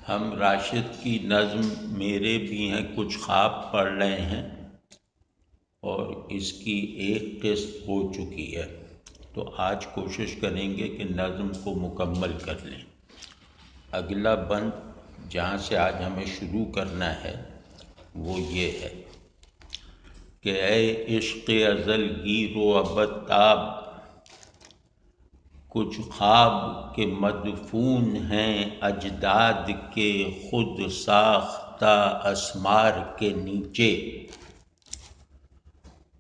ہم راشد کی نظم میرے بھی ہیں کچھ خواب پڑھ رہے ہیں اور اس کی ایک قسط ہو چکی ہے، تو آج کوشش کریں گے کہ نظم کو مکمل کر لیں۔ اگلا بند جہاں سے آج ہمیں شروع کرنا ہے وہ یہ ہے کہ اے عشق ازل گیر و ابد تاب، کچھ خواب کے مدفون ہیں اجداد کے خود ساختہ اسمار کے نیچے،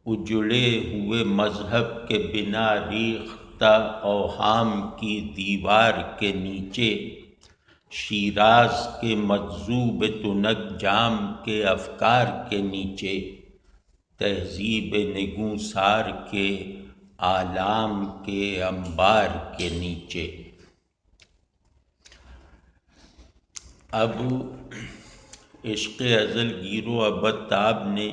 اجڑے ہوئے مذہب کے بنا ریختہ اوہام کی دیوار کے نیچے، شیراز کے مجذوب تنک جام کے افکار کے نیچے، تہذیب نگوسار کے آلام کے انبار کے نیچے۔ اب عشق ازل گیر و ابد تاب نے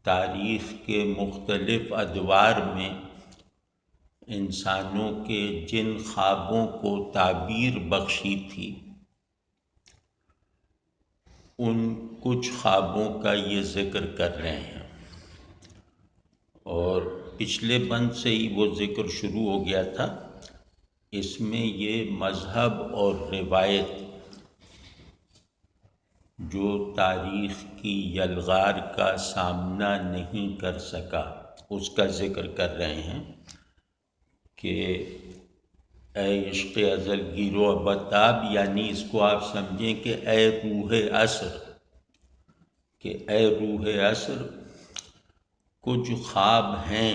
تاریخ کے مختلف ادوار میں انسانوں کے جن خوابوں کو تعبیر بخشی تھی، ان کچھ خوابوں کا یہ ذکر کر رہے ہیں، اور پچھلے بند سے ہی وہ ذکر شروع ہو گیا تھا۔ اس میں یہ مذہب اور روایت جو تاریخ کی یلغار کا سامنا نہیں کر سکا، اس کا ذکر کر رہے ہیں کہ اے عشق ازل گیر و ابد تاب، یعنی اس کو آپ سمجھیں کہ اے روح عصر، کہ اے روح عصر، کچھ خواب ہیں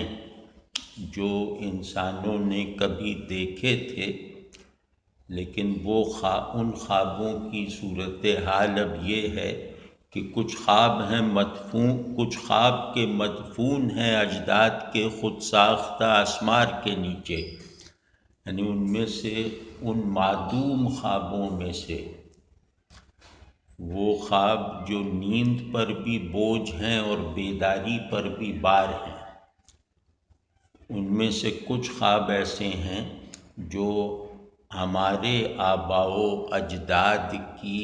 جو انسانوں نے کبھی دیکھے تھے، لیکن وہ ان خوابوں کی صورتحال اب یہ ہے کہ کچھ خواب ہیں مدفون، کچھ خواب کے مدفون ہیں اجداد کے خود ساختہ اسمار کے نیچے، یعنی ان میں سے، ان معدوم خوابوں میں سے، وہ خواب جو نیند پر بھی بوجھ ہیں اور بیداری پر بھی بار ہیں، ان میں سے کچھ خواب ایسے ہیں جو ہمارے آباء و اجداد کی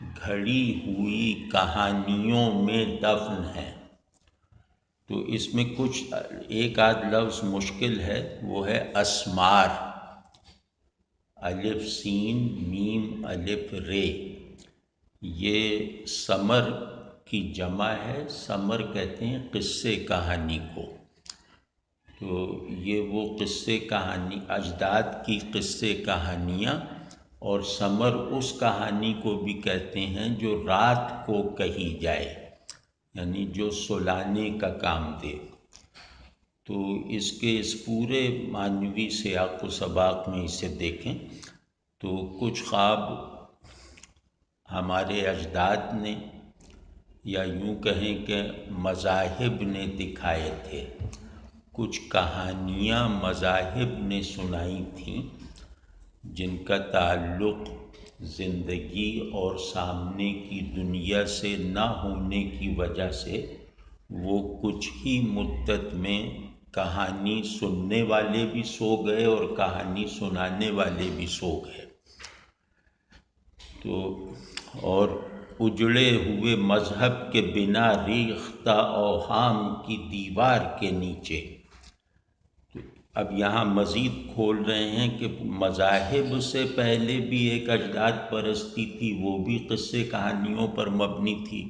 گھڑی ہوئی کہانیوں میں دفن ہیں۔ تو اس میں کچھ ایک آدھ لفظ مشکل ہے، وہ ہے اسمار، الف سین میم الف رے، یہ سمر کی جمع ہے، سمر کہتے ہیں قصے کہانی کو، تو یہ وہ قصے کہانی اجداد کی قصے کہانیاں، اور سمر اس کہانی کو بھی کہتے ہیں جو رات کو کہی جائے، یعنی جو سلانے کا کام دے۔ تو اس کے اس پورے معنوی سیاق و سباق میں اسے دیکھیں تو کچھ خواب ہمارے اجداد نے، یا یوں کہیں کہ مذاہب نے دکھائے تھے، کچھ کہانیاں مذاہب نے سنائی تھیں جن کا تعلق زندگی اور سامنے کی دنیا سے نہ ہونے کی وجہ سے وہ کچھ ہی مدت میں کہانی سننے والے بھی سو گئے اور کہانی سنانے والے بھی سو گئے۔ تو اور اجڑے ہوئے مذہب کے بنا ریختہ اوہام کی دیوار کے نیچے، اب یہاں مزید کھول رہے ہیں کہ مذاہب سے پہلے بھی ایک اجداد پرستی تھی، وہ بھی قصے کہانیوں پر مبنی تھی،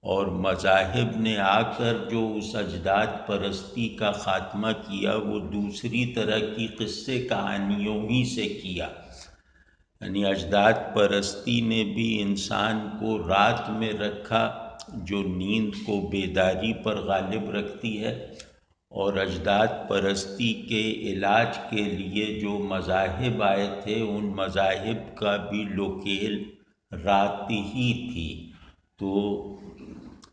اور مذاہب نے آ کر جو اس اجداد پرستی کا خاتمہ کیا وہ دوسری طرح کی قصے کہانیوں ہی سے کیا، یعنی اجداد پرستی نے بھی انسان کو رات میں رکھا جو نیند کو بیداری پر غالب رکھتی ہے، اور اجداد پرستی کے علاج کے لیے جو مذاہب آئے تھے ان مذاہب کا بھی لوکیل رات ہی تھی۔ تو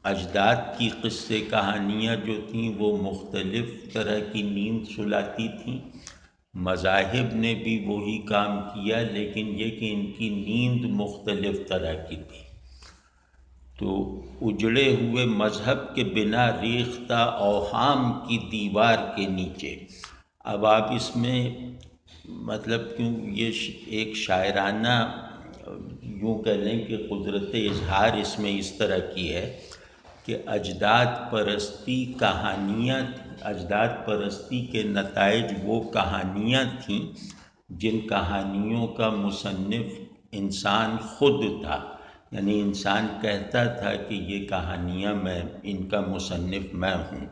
اجداد کی قصے کہانیاں جو تھیں وہ مختلف طرح کی نیند سلاتی تھیں، مذاہب نے بھی وہی کام کیا، لیکن یہ کہ ان کی نیند مختلف طرح کی تھی۔ تو اجڑے ہوئے مذہب کے بنا ریختہ اوہام کی دیوار کے نیچے، اب آپ اس میں مطلب کیوں یہ ایک شاعرانہ یوں کہہ لیں کہ قدرت اظہار اس میں اس طرح کی ہے کہ اجداد پرستی کہانیاں، اجداد پرستی کے نتائج وہ کہانیاں تھیں جن کہانیوں کا مصنف انسان خود تھا، یعنی انسان کہتا تھا کہ یہ کہانیاں میں ان کا مصنف میں ہوں۔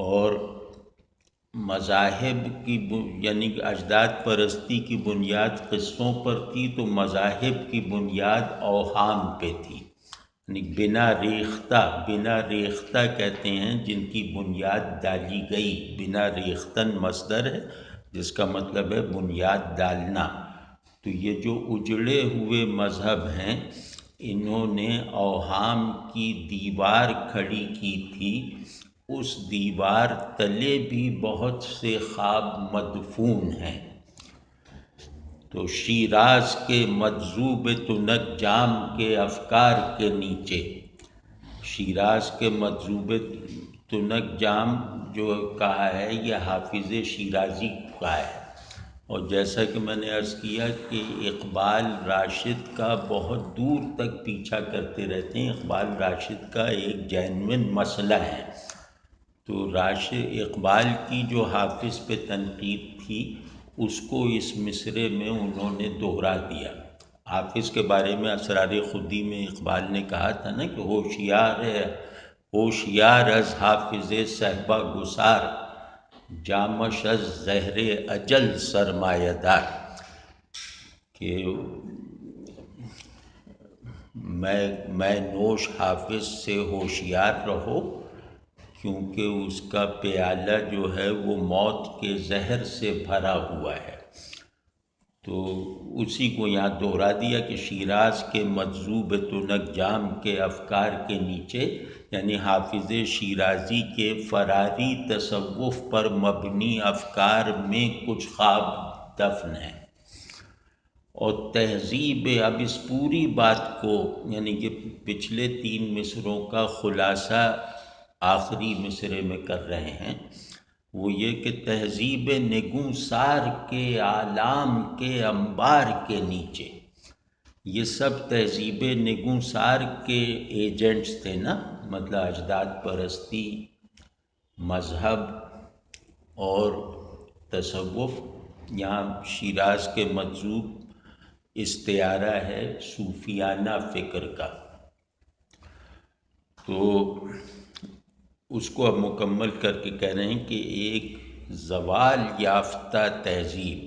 اور مذاہب کی یعنی کہ اجداد پرستی کی بنیاد قصوں پر تھی، تو مذاہب کی بنیاد اوہام پہ تھی، یعنی بنا ریختہ کہتے ہیں جن کی بنیاد ڈالی گئی۔ بنا ریختن مصدر ہے جس کا مطلب ہے بنیاد ڈالنا۔ تو یہ جو اجڑے ہوئے مذہب ہیں، انہوں نے اوہام کی دیوار کھڑی کی تھی، اس دیوار تلے بھی بہت سے خواب مدفون ہیں۔ تو شیراز کے مجذوب تنک جام کے افکار کے نیچے، شیراز کے مجذوب تنک جام جو کہا ہے یہ حافظ شیرازی کا ہے۔ اور جیسا کہ میں نے عرض کیا کہ اقبال راشد کا بہت دور تک پیچھا کرتے رہتے ہیں، اقبال راشد کا ایک جینوین مسئلہ ہے۔ تو اقبال کی جو حافظ پہ تنقید تھی اس کو اس مصرعے میں انہوں نے دوہرا دیا۔ حافظ کے بارے میں اسرار خودی میں اقبال نے کہا تھا نا کہ ہوشیار از حافظ صحبہ گسار، جامش از زہر اجل سرمایہ دار، کہ میں نوش حافظ سے ہوشیار رہو کیونکہ اس کا پیالہ جو ہے وہ موت کے زہر سے بھرا ہوا ہے۔ تو اسی کو یہاں دوہرا دیا کہ شیراز کے مجذوب تنک جام کے افکار کے نیچے، یعنی حافظ شیرازی کے فراری تصوف پر مبنی افکار میں کچھ خواب دفن ہیں۔ اور تہذیب، اب اس پوری بات کو یعنی کہ پچھلے 3 مصروں کا خلاصہ آخری مصرعے میں کر رہے ہیں، وہ یہ کہ تہذیب نگونسار کے آلام کے انبار کے نیچے، یہ سب تہذیب نگونسار کے ایجنٹس تھے نا، مطلب اجداد پرستی، مذہب اور تصوف۔ یہاں شیراز کے مجذوب استعارہ ہے صوفیانہ فکر کا۔ تو اس کو اب مکمل کر کے کہہ رہے ہیں کہ ایک زوال یافتہ تہذیب،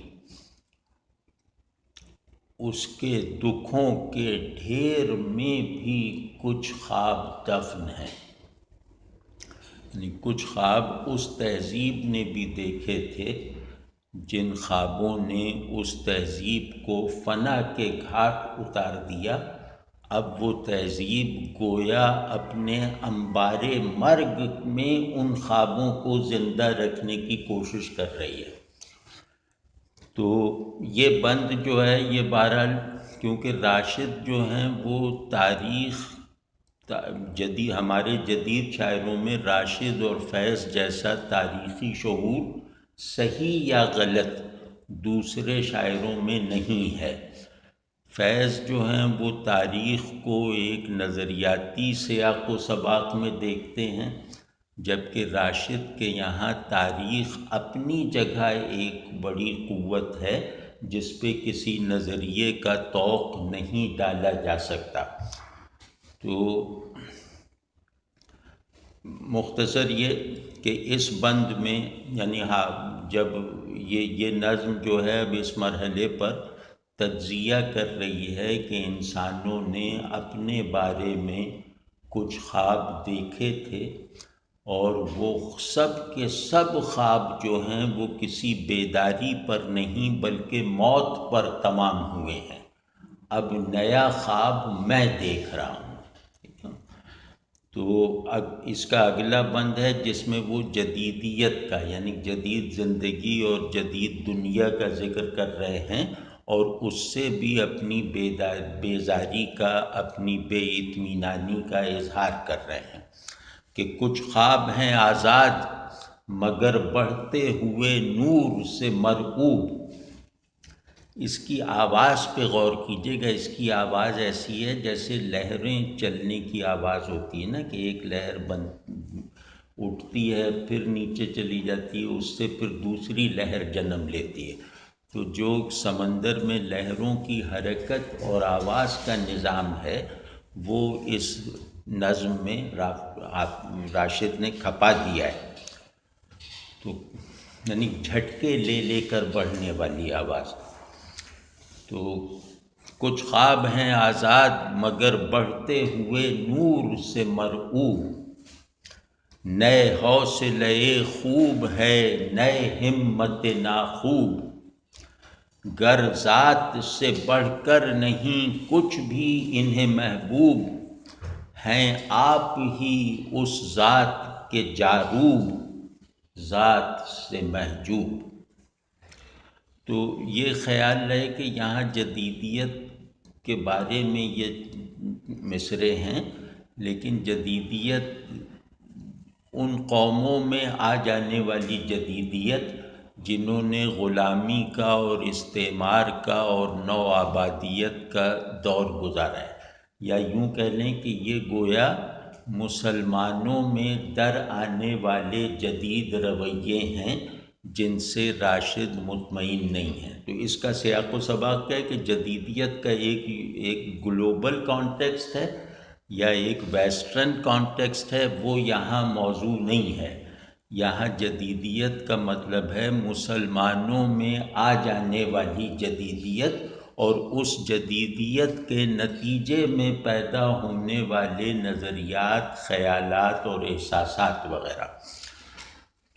اس کے دکھوں کے ڈھیر میں بھی کچھ خواب دفن ہیں، یعنی کچھ خواب اس تہذیب نے بھی دیکھے تھے جن خوابوں نے اس تہذیب کو فنا کے گھاٹ اتار دیا۔ اب وہ تہذیب گویا اپنے انبار مرگ میں ان خوابوں کو زندہ رکھنے کی کوشش کر رہی ہے۔ تو یہ بند جو ہے یہ بہرحال کیونکہ راشد جو ہیں وہ تاریخ ہمارے جدید شاعروں میں راشد اور فیض جیسا تاریخی شعور صحیح یا غلط دوسرے شاعروں میں نہیں ہے۔ فیض جو ہیں وہ تاریخ کو ایک نظریاتی سیاق و سباق میں دیکھتے ہیں، جبکہ راشد کے یہاں تاریخ اپنی جگہ ایک بڑی قوت ہے جس پہ کسی نظریے کا طوق نہیں ڈالا جا سکتا۔ تو مختصر یہ کہ اس بند میں یعنی جب یہ نظم جو ہے اب اس مرحلے پر تجزیہ کر رہی ہے کہ انسانوں نے اپنے بارے میں کچھ خواب دیکھے تھے، اور وہ سب کے سب خواب جو ہیں وہ کسی بیداری پر نہیں بلکہ موت پر تمام ہوئے ہیں۔ اب نیا خواب میں دیکھ رہا ہوں۔ تو اب اس کا اگلا بند ہے جس میں وہ جدیدیت کا یعنی جدید زندگی اور جدید دنیا کا ذکر کر رہے ہیں، اور اس سے بھی اپنی بیزاری کا، اپنی بے اطمینانی کا اظہار کر رہے ہیں کہ کچھ خواب ہیں آزاد مگر بڑھتے ہوئے نور سے مرعوب۔ اس کی آواز پہ غور کیجیے گا. اس کی آواز ایسی ہے جیسے لہریں چلنے کی آواز ہوتی ہے نا، کہ ایک لہر اٹھتی ہے پھر نیچے چلی جاتی ہے، اس سے پھر دوسری لہر جنم لیتی ہے. تو جو سمندر میں لہروں کی حرکت اور آواز کا نظام ہے وہ اس نظم میں راشد نے کھپا دیا ہے. تو یعنی جھٹکے لے لے کر بڑھنے والی آواز. تو کچھ خواب ہیں آزاد مگر بڑھتے ہوئے نور سے مرعوب، نئے حوصلے خوب ہے نئے ہمت ناخوب، گر ذات سے بڑھ کر نہیں کچھ بھی انہیں محبوب، ہیں آپ ہی اس ذات کے جاروب ذات سے محجوب. تو یہ خیال رہے کہ یہاں جدیدیت کے بارے میں یہ مصرعے ہیں، لیکن جدیدیت ان قوموں میں آ جانے والی جدیدیت جنہوں نے غلامی کا اور استعمار کا اور نو آبادیت کا دور گزارا ہے، یا یوں کہہ لیں کہ یہ گویا مسلمانوں میں در آنے والے جدید رویے ہیں جن سے راشد مطمئن نہیں ہے. تو اس کا سیاق و سباق کیا ہے کہ جدیدیت کا ایک گلوبل کانٹیکسٹ ہے یا ایک ویسٹرن کانٹیکسٹ ہے، وہ یہاں موضوع نہیں ہے. یہاں جدیدیت کا مطلب ہے مسلمانوں میں آ جانے والی جدیدیت اور اس جدیدیت کے نتیجے میں پیدا ہونے والے نظریات، خیالات اور احساسات وغیرہ.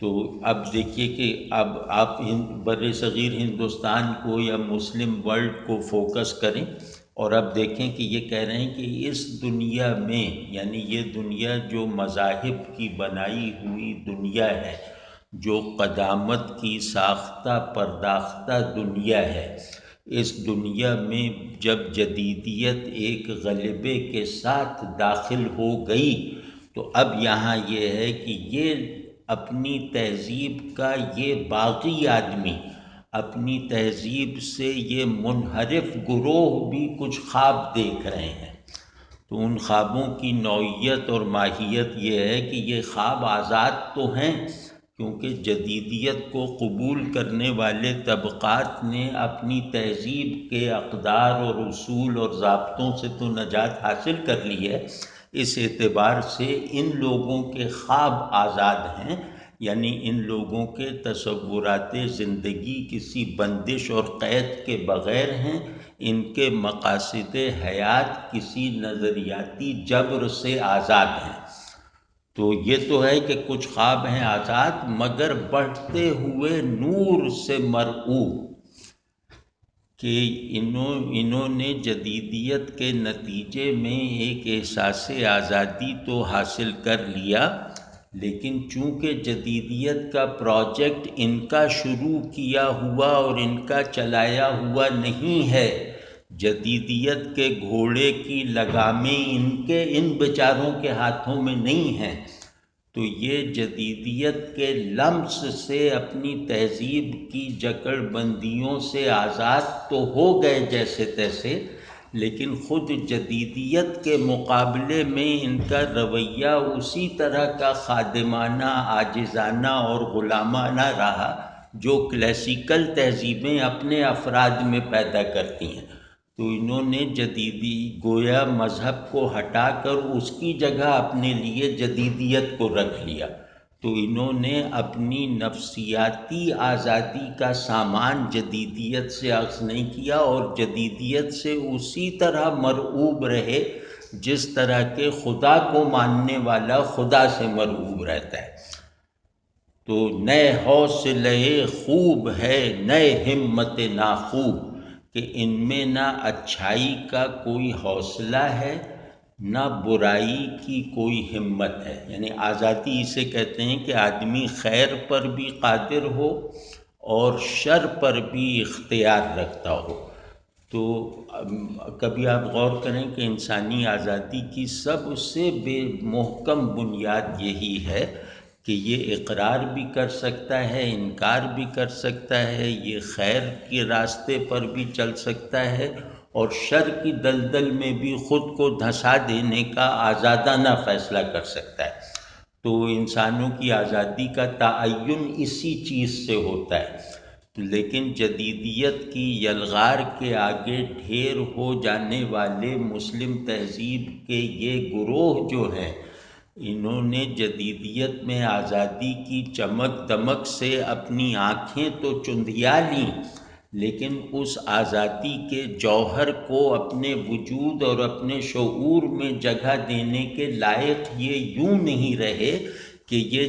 تو اب دیکھیے کہ اب آپ بر صغیر ہندوستان کو یا مسلم ورلڈ کو فوکس کریں اور اب دیکھیں کہ یہ کہہ رہے ہیں کہ اس دنیا میں، یعنی یہ دنیا جو مذاہب کی بنائی ہوئی دنیا ہے، جو قدامت کی ساختہ پرداختہ دنیا ہے، اس دنیا میں جب جدیدیت ایک غلبے کے ساتھ داخل ہو گئی تو اب یہاں یہ ہے کہ یہ اپنی تہذیب کا یہ باغی آدمی، اپنی تہذیب سے یہ منحرف گروہ بھی کچھ خواب دیکھ رہے ہیں. تو ان خوابوں کی نوعیت اور ماہیت یہ ہے کہ یہ خواب آزاد تو ہیں، کیونکہ جدیدیت کو قبول کرنے والے طبقات نے اپنی تہذیب کے اقدار اور اصول اور ضابطوں سے تو نجات حاصل کر لی ہے. اس اعتبار سے ان لوگوں کے خواب آزاد ہیں، یعنی ان لوگوں کے تصورات زندگی کسی بندش اور قید کے بغیر ہیں، ان کے مقاصد حیات کسی نظریاتی جبر سے آزاد ہیں. تو یہ تو ہے کہ کچھ خواب ہیں آزاد مگر بڑھتے ہوئے نور سے مرعوب، کہ انہوں نے جدیدیت کے نتیجے میں ایک احساس آزادی تو حاصل کر لیا، لیکن چونکہ جدیدیت کا پروجیکٹ ان کا شروع کیا ہوا اور ان کا چلایا ہوا نہیں ہے، جدیدیت کے گھوڑے کی لگامیں ان بیچاروں کے ہاتھوں میں نہیں ہیں، تو یہ جدیدیت کے لمس سے اپنی تہذیب کی جکڑ بندیوں سے آزاد تو ہو گئے جیسے تیسے، لیکن خود جدیدیت کے مقابلے میں ان کا رویہ اسی طرح کا خادمانہ، عاجزانہ اور غلامانہ رہا جو کلاسیکل تہذیبیں اپنے افراد میں پیدا کرتی ہیں. تو انہوں نے جدیدی گویا مذہب کو ہٹا کر اس کی جگہ اپنے لیے جدیدیت کو رکھ لیا. تو انہوں نے اپنی نفسیاتی آزادی کا سامان جدیدیت سے اخذ نہیں کیا اور جدیدیت سے اسی طرح مرعوب رہے جس طرح کے خدا کو ماننے والا خدا سے مرعوب رہتا ہے. تو نئے حوصلے خوب ہے نئے ہمت ناخوب، کہ ان میں نہ اچھائی کا کوئی حوصلہ ہے نہ برائی کی کوئی ہمت ہے. یعنی آزادی اسے کہتے ہیں کہ آدمی خیر پر بھی قادر ہو اور شر پر بھی اختیار رکھتا ہو. تو کبھی آپ غور کریں کہ انسانی آزادی کی سب سے بے محکم بنیاد یہی ہے کہ یہ اقرار بھی کر سکتا ہے، انکار بھی کر سکتا ہے، یہ خیر کے راستے پر بھی چل سکتا ہے اور شر کی دلدل میں بھی خود کو دھسا دینے کا آزادانہ فیصلہ کر سکتا ہے۔ تو انسانوں کی آزادی کا تعین اسی چیز سے ہوتا ہے۔ لیکن جدیدیت کی یلغار کے آگے ڈھیر ہو جانے والے مسلم تہذیب کے یہ گروہ جو ہیں، انہوں نے جدیدیت میں آزادی کی چمک دمک سے اپنی آنکھیں تو چندھیا لیں، لیکن اس آزادی کے جوہر کو اپنے وجود اور اپنے شعور میں جگہ دینے کے لائق یہ یوں نہیں رہے کہ یہ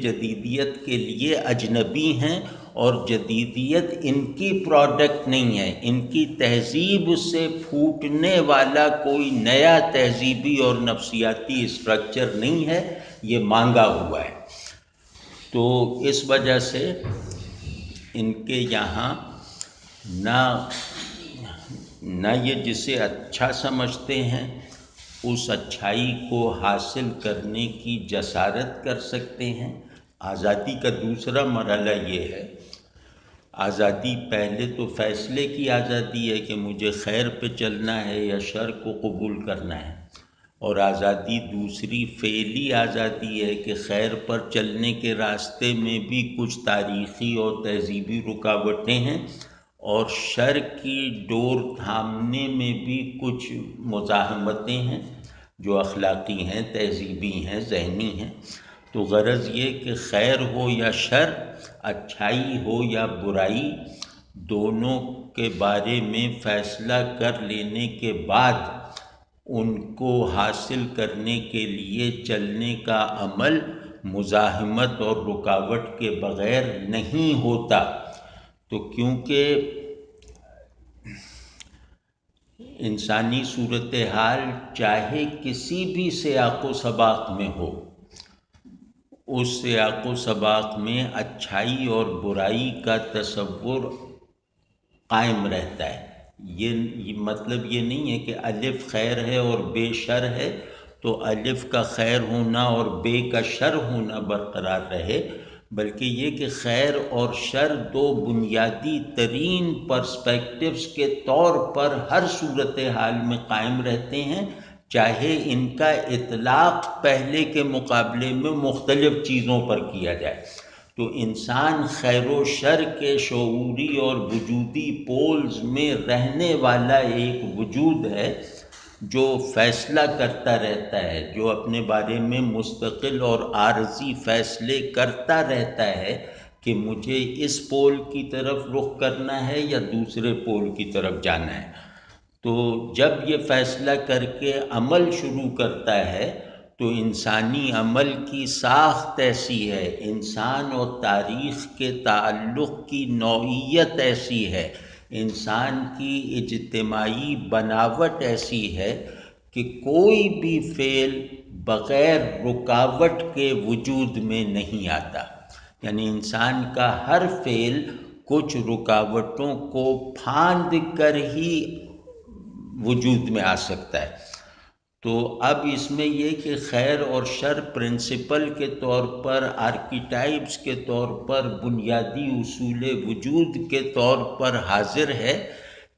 جدیدیت کے لیے اجنبی ہیں اور جدیدیت ان کی پروڈکٹ نہیں ہے، ان کی تہذیب سے پھوٹنے والا کوئی نیا تہذیبی اور نفسیاتی اسٹرکچر نہیں ہے، یہ مانگا ہوا ہے۔ تو اس وجہ سے ان کے یہاں نہ یہ جسے اچھا سمجھتے ہیں اس اچھائی کو حاصل کرنے کی جسارت کر سکتے ہیں۔ آزادی کا دوسرا مرحلہ یہ ہے، آزادی پہلے تو فیصلے کی آزادی ہے کہ مجھے خیر پہ چلنا ہے یا شر کو قبول کرنا ہے، اور آزادی دوسری فعلی آزادی ہے کہ خیر پر چلنے کے راستے میں بھی کچھ تاریخی اور تہذیبی رکاوٹیں ہیں اور شر کی ڈور تھامنے میں بھی کچھ مزاحمتیں ہیں جو اخلاقی ہیں، تہذیبی ہیں، ذہنی ہیں۔ تو غرض یہ کہ خیر ہو یا شر، اچھائی ہو یا برائی، دونوں کے بارے میں فیصلہ کر لینے کے بعد ان کو حاصل کرنے کے لیے چلنے کا عمل مزاحمت اور رکاوٹ کے بغیر نہیں ہوتا۔ تو کیونکہ انسانی صورتحال چاہے کسی بھی سیاق و سباق میں ہو، اس سیاق و سباق میں اچھائی اور برائی کا تصور قائم رہتا ہے۔ یہ مطلب یہ نہیں ہے کہ الف خیر ہے اور بے شر ہے تو الف کا خیر ہونا اور بے کا شر ہونا برقرار رہے، بلکہ یہ کہ خیر اور شر دو بنیادی ترین پرسپیکٹیوز کے طور پر ہر صورتحال میں قائم رہتے ہیں، چاہے ان کا اطلاق پہلے کے مقابلے میں مختلف چیزوں پر کیا جائے۔ تو انسان خیر و شر کے شعوری اور وجودی پولز میں رہنے والا ایک وجود ہے جو فیصلہ کرتا رہتا ہے، جو اپنے بارے میں مستقل اور عارضی فیصلے کرتا رہتا ہے کہ مجھے اس پول کی طرف رخ کرنا ہے یا دوسرے پول کی طرف جانا ہے۔ تو جب یہ فیصلہ کر کے عمل شروع کرتا ہے تو انسانی عمل کی ساخت ایسی ہے، انسان اور تاریخ کے تعلق کی نوعیت ایسی ہے، انسان کی اجتماعی بناوٹ ایسی ہے کہ کوئی بھی فعل بغیر رکاوٹ کے وجود میں نہیں آتا، یعنی انسان کا ہر فعل کچھ رکاوٹوں کو پھاند کر ہی وجود میں آ سکتا ہے۔ تو اب اس میں یہ کہ خیر اور شر پرنسپل کے طور پر، آرکیٹائپس کے طور پر، بنیادی اصول وجود کے طور پر حاضر ہے،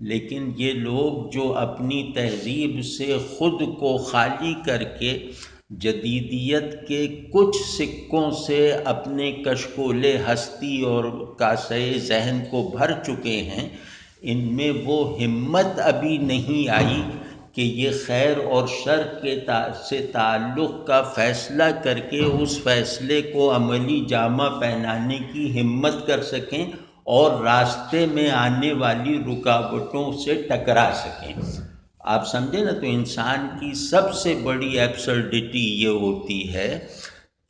لیکن یہ لوگ جو اپنی تہذیب سے خود کو خالی کر کے جدیدیت کے کچھ سکوں سے اپنے کشکول ہستی اور کاسے ذہن کو بھر چکے ہیں، ان میں وہ ہمت ابھی نہیں آئی کہ یہ خیر اور شر سے تعلق کا فیصلہ کر کے اس فیصلے کو عملی جامہ پہنانے کی ہمت کر سکیں اور راستے میں آنے والی رکاوٹوں سے ٹکرا سکیں۔ آپ سمجھیں نا، تو انسان کی سب سے بڑی ایبسرڈٹی یہ ہوتی ہے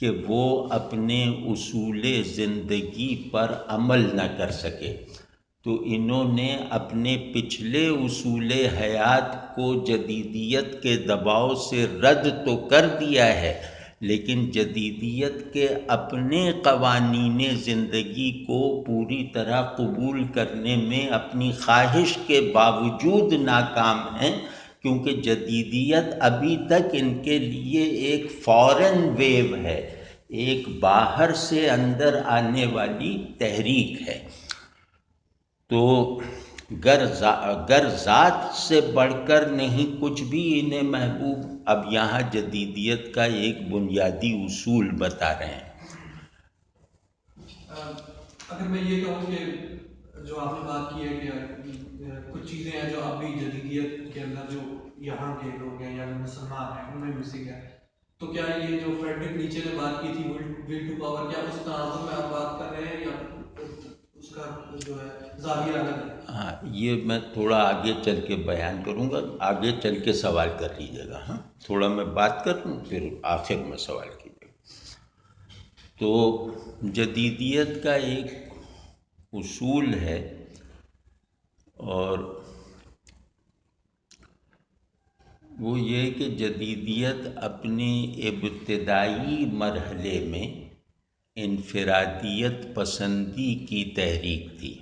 کہ وہ اپنے اصول زندگی پر عمل نہ کر سکے۔ تو انہوں نے اپنے پچھلے اصول حیات کو جدیدیت کے دباؤ سے رد تو کر دیا ہے، لیکن جدیدیت کے اپنے قوانین زندگی کو پوری طرح قبول کرنے میں اپنی خواہش کے باوجود ناکام ہیں، کیونکہ جدیدیت ابھی تک ان کے لیے ایک فارن ویو ہے، ایک باہر سے اندر آنے والی تحریک ہے۔ تو گر ذات سے بڑھ کر نہیں کچھ بھی انہیں محبوب، اب یہاں جدیدیت کا ایک بنیادی اصول بتا رہے ہیں۔ اگر میں یہ کہوں کہ جو آپ نے بات کی ہے کہ کچھ چیزیں ہیں جو اب بھی جدیدیت کے اندر جو یہاں کے لوگ ہیں یا مسلمان ہیں ان میں مسنگ ہے، تو کیا یہ جو فریڈرک نیچے نے بات کی تھی ول ٹو پاور، کیا اس تناظر میں آپ بات کر رہے ہیں یا اس کا جو ہے زاویہ الگ ہے؟ ہاں، یہ میں تھوڑا آگے چل کے بیان کروں گا، آگے چل کے سوال کر لیجیے گا۔ ہاں، تھوڑا میں بات کر دوں پھر آخر میں سوال کیجیے گا۔ تو جدیدیت کا ایک اصول ہے، اور وہ یہ کہ جدیدیت اپنے ابتدائی مرحلے میں انفرادیت پسندی کی تحریک تھی۔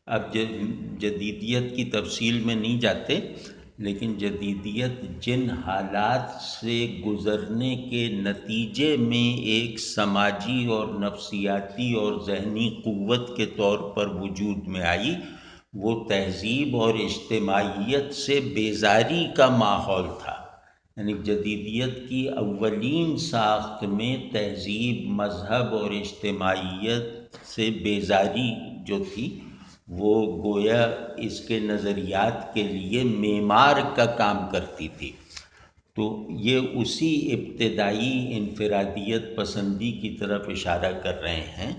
اب جدیدیت کی تفصیل میں نہیں جاتے، لیکن جدیدیت جن حالات سے گزرنے کے نتیجے میں ایک سماجی اور نفسیاتی اور ذہنی قوت کے طور پر وجود میں آئی، وہ تہذیب اور اجتماعیت سے بیزاری کا ماحول تھا۔ یعنی جدیدیت کی اولین ساخت میں تہذیب، مذہب اور اجتماعیت سے بیزاری جو تھی، وہ گویا اس کے نظریات کے لیے معمار کا کام کرتی تھی۔ تو یہ اسی ابتدائی انفرادیت پسندی کی طرف اشارہ کر رہے ہیں،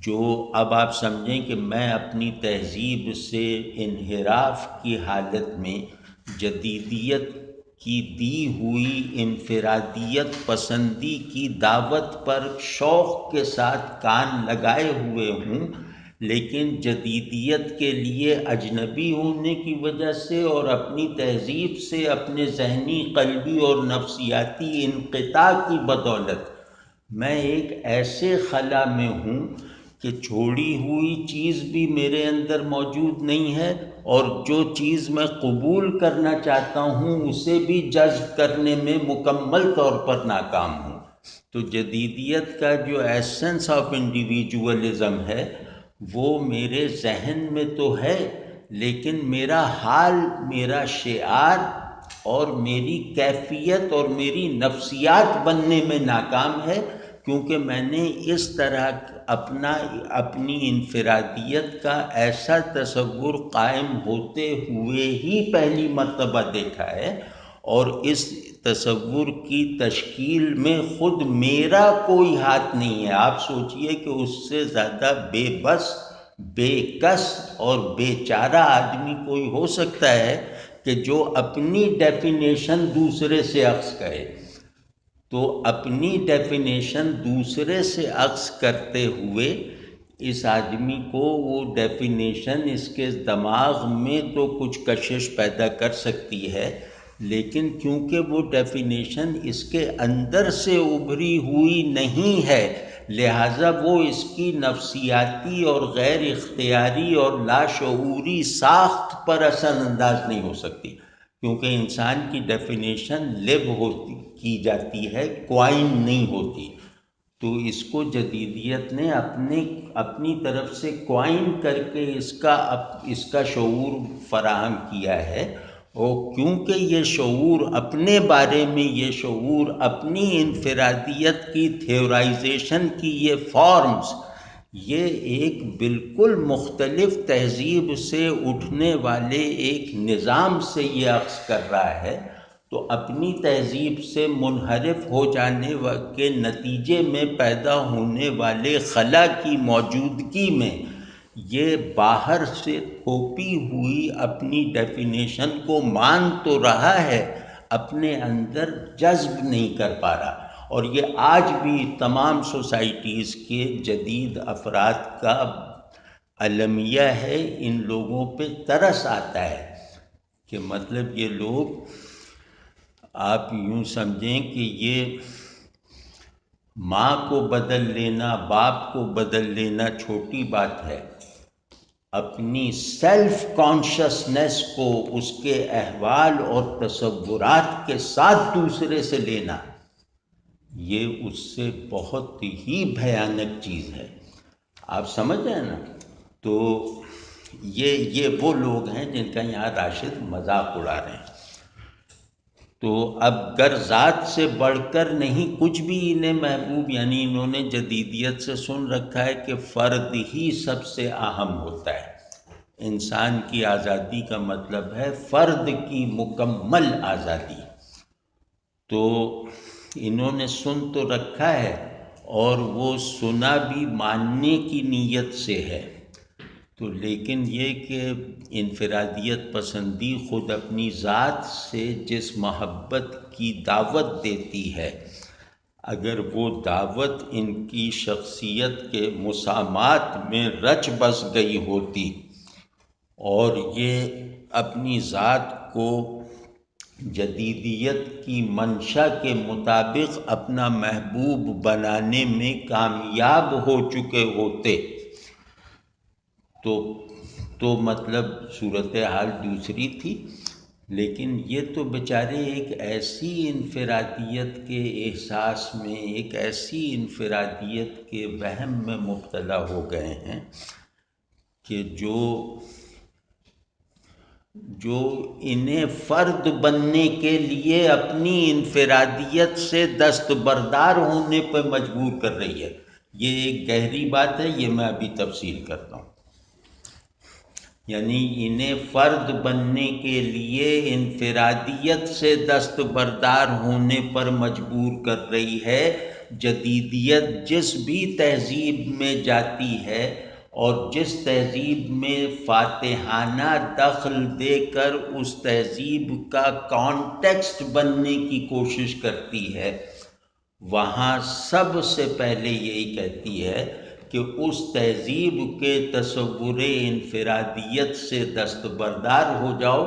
جو اب آپ سمجھیں کہ میں اپنی تہذیب سے انحراف کی حالت میں جدیدیت کی دی ہوئی انفرادیت پسندی کی دعوت پر شوق کے ساتھ کان لگائے ہوئے ہوں، لیکن جدیدیت کے لیے اجنبی ہونے کی وجہ سے اور اپنی تہذیب سے اپنے ذہنی، قلبی اور نفسیاتی انقطاع کی بدولت میں ایک ایسے خلا میں ہوں کہ چھوڑی ہوئی چیز بھی میرے اندر موجود نہیں ہے، اور جو چیز میں قبول کرنا چاہتا ہوں اسے بھی جذب کرنے میں مکمل طور پر ناکام ہوں۔ تو جدیدیت کا جو ایسنس آف انڈیویجولزم ہے وہ میرے ذہن میں تو ہے، لیکن میرا حال، میرا شعار اور میری کیفیت اور میری نفسیات بننے میں ناکام ہے، کیونکہ میں نے اس طرح اپنی انفرادیت کا ایسا تصور قائم ہوتے ہوئے ہی پہلی مرتبہ دیکھا ہے، اور اس تصور کی تشکیل میں خود میرا کوئی ہاتھ نہیں ہے۔ آپ سوچئے کہ اس سے زیادہ بے بس، بے کس اور بے چارہ آدمی کوئی ہو سکتا ہے کہ جو اپنی ڈیفینیشن دوسرے سے اخذ کرے؟ تو اپنی ڈیفینیشن دوسرے سے اخذ کرتے ہوئے اس آدمی کو وہ ڈیفینیشن اس کے دماغ میں تو کچھ کشش پیدا کر سکتی ہے، لیکن کیونکہ وہ ڈیفینیشن اس کے اندر سے ابھری ہوئی نہیں ہے، لہٰذا وہ اس کی نفسیاتی اور غیر اختیاری اور لاشعوری ساخت پر اثر انداز نہیں ہو سکتی، کیونکہ انسان کی ڈیفینیشن لیو کی جاتی ہے، کوائن نہیں ہوتی۔ تو اس کو جدیدیت نے اپنی طرف سے کوائن کر کے اس کا شعور فراہم کیا ہے، اور کیونکہ یہ شعور اپنے بارے میں، یہ شعور اپنی انفرادیت کی تھیورائزیشن کی یہ فارمز، یہ ایک بالکل مختلف تہذیب سے اٹھنے والے ایک نظام سے یہ اخذ کر رہا ہے، تو اپنی تہذیب سے منحرف ہو جانے کے نتیجے میں پیدا ہونے والے خلا کی موجودگی میں یہ باہر سے تھوپی ہوئی اپنی ڈیفینیشن کو مان تو رہا ہے، اپنے اندر جذب نہیں کر پا رہا۔ اور یہ آج بھی تمام سوسائٹیز کے جدید افراد کا المیہ ہے۔ ان لوگوں پہ ترس آتا ہے کہ مطلب یہ لوگ، آپ یوں سمجھیں کہ یہ ماں کو بدل لینا، باپ کو بدل لینا چھوٹی بات ہے، اپنی سیلف کانشسنس کو اس کے احوال اور تصورات کے ساتھ دوسرے سے لینا، یہ اس سے بہت ہی بھیانک چیز ہے۔ آپ سمجھ رہے ہیں نا؟ تو یہ وہ لوگ ہیں جن کا یہاں راشد مذاق اڑا رہے ہیں۔ تو اب گر ذات سے بڑھ کر نہیں کچھ بھی انہیں محبوب، یعنی انہوں نے جدیدیت سے سن رکھا ہے کہ فرد ہی سب سے اہم ہوتا ہے۔ انسان کی آزادی کا مطلب ہے فرد کی مکمل آزادی۔ تو انہوں نے سن تو رکھا ہے اور وہ سنا بھی ماننے کی نیت سے ہے، تو لیکن یہ کہ انفرادیت پسندی خود اپنی ذات سے جس محبت کی دعوت دیتی ہے، اگر وہ دعوت ان کی شخصیت کے مسامات میں رچ بس گئی ہوتی اور یہ اپنی ذات کو جدیدیت کی منشا کے مطابق اپنا محبوب بنانے میں کامیاب ہو چکے ہوتے تو مطلب صورتحال دوسری تھی۔ لیکن یہ تو بیچارے ایک ایسی انفرادیت کے احساس میں، ایک ایسی انفرادیت کے وہم میں مبتلا ہو گئے ہیں کہ جو انہیں فرد بننے کے لیے اپنی انفرادیت سے دستبردار ہونے پر مجبور کر رہی ہے۔ یہ ایک گہری بات ہے، یہ میں ابھی تفصیل کرتا ہوں۔ یعنی انہیں فرد بننے کے لیے انفرادیت سے دستبردار ہونے پر مجبور کر رہی ہے۔ جدیدیت جس بھی تہذیب میں جاتی ہے اور جس تہذیب میں فاتحانہ دخل دے کر اس تہذیب کا کانٹیکسٹ بننے کی کوشش کرتی ہے، وہاں سب سے پہلے یہی کہتی ہے کہ اس تہذیب کے تصور انفرادیت سے دستبردار ہو جاؤ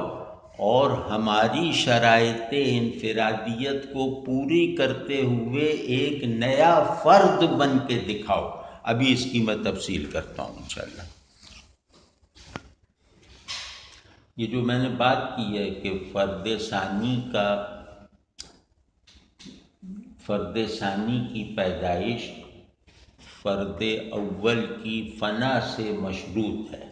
اور ہماری شرائط انفرادیت کو پوری کرتے ہوئے ایک نیا فرد بن کے دکھاؤ۔ ابھی اس کی میں تفصیل کرتا ہوں انشاءاللہ۔ یہ جو میں نے بات کی ہے کہ فرد ثانی کی پیدائش فرد اول کی فنا سے مشروط ہے،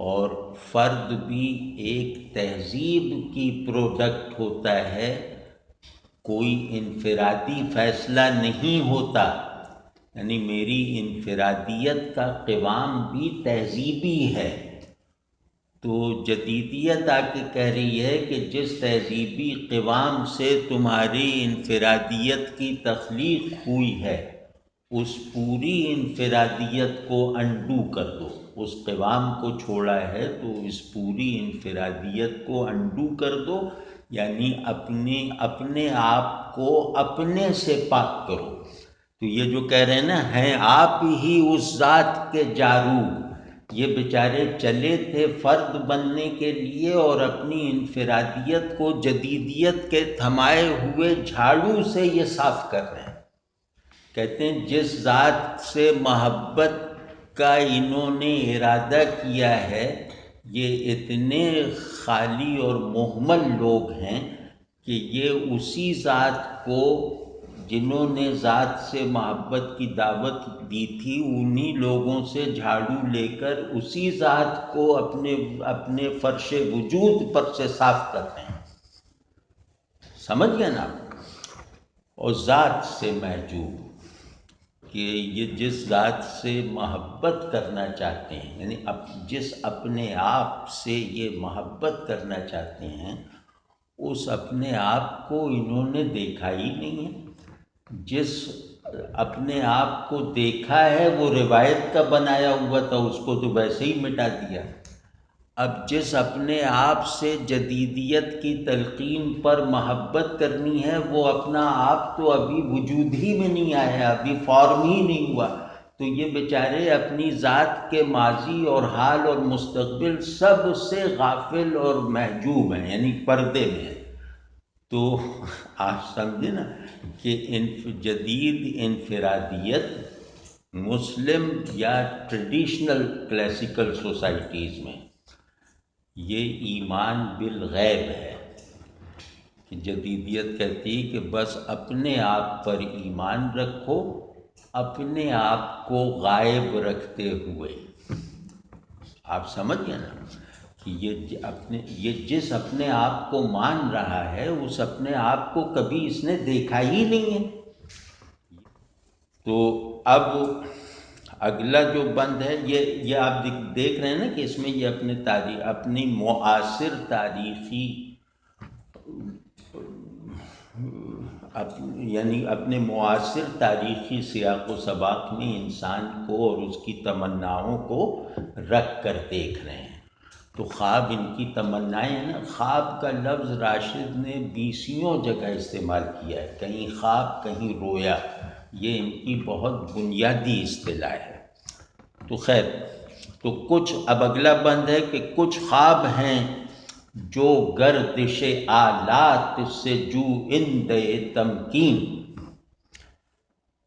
اور فرد بھی ایک تہذیب کی پروڈکٹ ہوتا ہے، کوئی انفرادی فیصلہ نہیں ہوتا۔ یعنی میری انفرادیت کا قوام بھی تہذیبی ہے۔ تو جدیدیت آ کے کہہ رہی ہے کہ جس تہذیبی قوام سے تمہاری انفرادیت کی تخلیق ہوئی ہے، اس پوری انفرادیت کو انڈو کر دو۔ اس قوام کو چھوڑا ہے تو اس پوری انفرادیت کو انڈو کر دو، یعنی اپنے آپ کو اپنے سے پاک کرو۔ تو یہ جو کہہ رہے ہیں نا، ہیں آپ ہی اس ذات کے جارو، یہ بیچارے چلے تھے فرد بننے کے لیے اور اپنی انفرادیت کو جدیدیت کے تھمائے ہوئے جھاڑو سے یہ صاف کر رہے ہیں۔ کہتے ہیں جس ذات سے محبت کا انہوں نے ارادہ کیا ہے، یہ اتنے خالی اور مہمل لوگ ہیں کہ یہ اسی ذات کو، جنہوں نے ذات سے محبت کی دعوت دی تھی، انہی لوگوں سے جھاڑو لے کر اسی ذات کو اپنے فرش وجود پر سے صاف کرتے ہیں۔ سمجھ گئے نا؟ اور ذات سے محجوب، کہ یہ جس ذات سے محبت کرنا چاہتے ہیں، یعنی جس اپنے آپ سے یہ محبت کرنا چاہتے ہیں، اس اپنے آپ کو انہوں نے دیکھا ہی نہیں ہے۔ جس اپنے آپ کو دیکھا ہے وہ روایت کا بنایا ہوا تھا، اس کو تو ویسے ہی مٹا دیا۔ اب جس اپنے آپ سے جدیدیت کی تلقین پر محبت کرنی ہے، وہ اپنا آپ تو ابھی وجود ہی میں نہیں آیا، ابھی فارم ہی نہیں ہوا، تو یہ بیچارے اپنی ذات کے ماضی اور حال اور مستقبل سب سے غافل اور محجوب ہیں، یعنی پردے میں ہیں۔ تو آپ سمجھے نا کہ جدید انفرادیت مسلم یا ٹریڈیشنل کلاسیکل سوسائٹیز میں یہ ایمان بالغیب ہے کہ جدیدیت کہتی ہے کہ بس اپنے آپ پر ایمان رکھو، اپنے آپ کو غائب رکھتے ہوئے۔ آپ سمجھ گئے نا کہ یہ جس اپنے آپ کو مان رہا ہے اس اپنے آپ کو کبھی اس نے دیکھا ہی نہیں ہے۔ تو اب اگلا جو بند ہے یہ آپ دیکھ رہے ہیں نا کہ اس میں یہ اپنی معاصر تاریخی یعنی اپنے معاصر تاریخی سیاق و سباق میں انسان کو اور اس کی تمناؤں کو رکھ کر دیکھ رہے ہیں۔ تو خواب ان کی تمنائیں ہیں نا، خواب کا لفظ راشد نے 20 جگہ استعمال کیا ہے، کہیں خواب کہیں رویا، یہ ان کی بہت بنیادی اصطلاح ہے۔ تو خیر، تو کچھ اب اگلا بند ہے کہ کچھ خواب ہیں جو گردش آلات سے جو اندے تمکین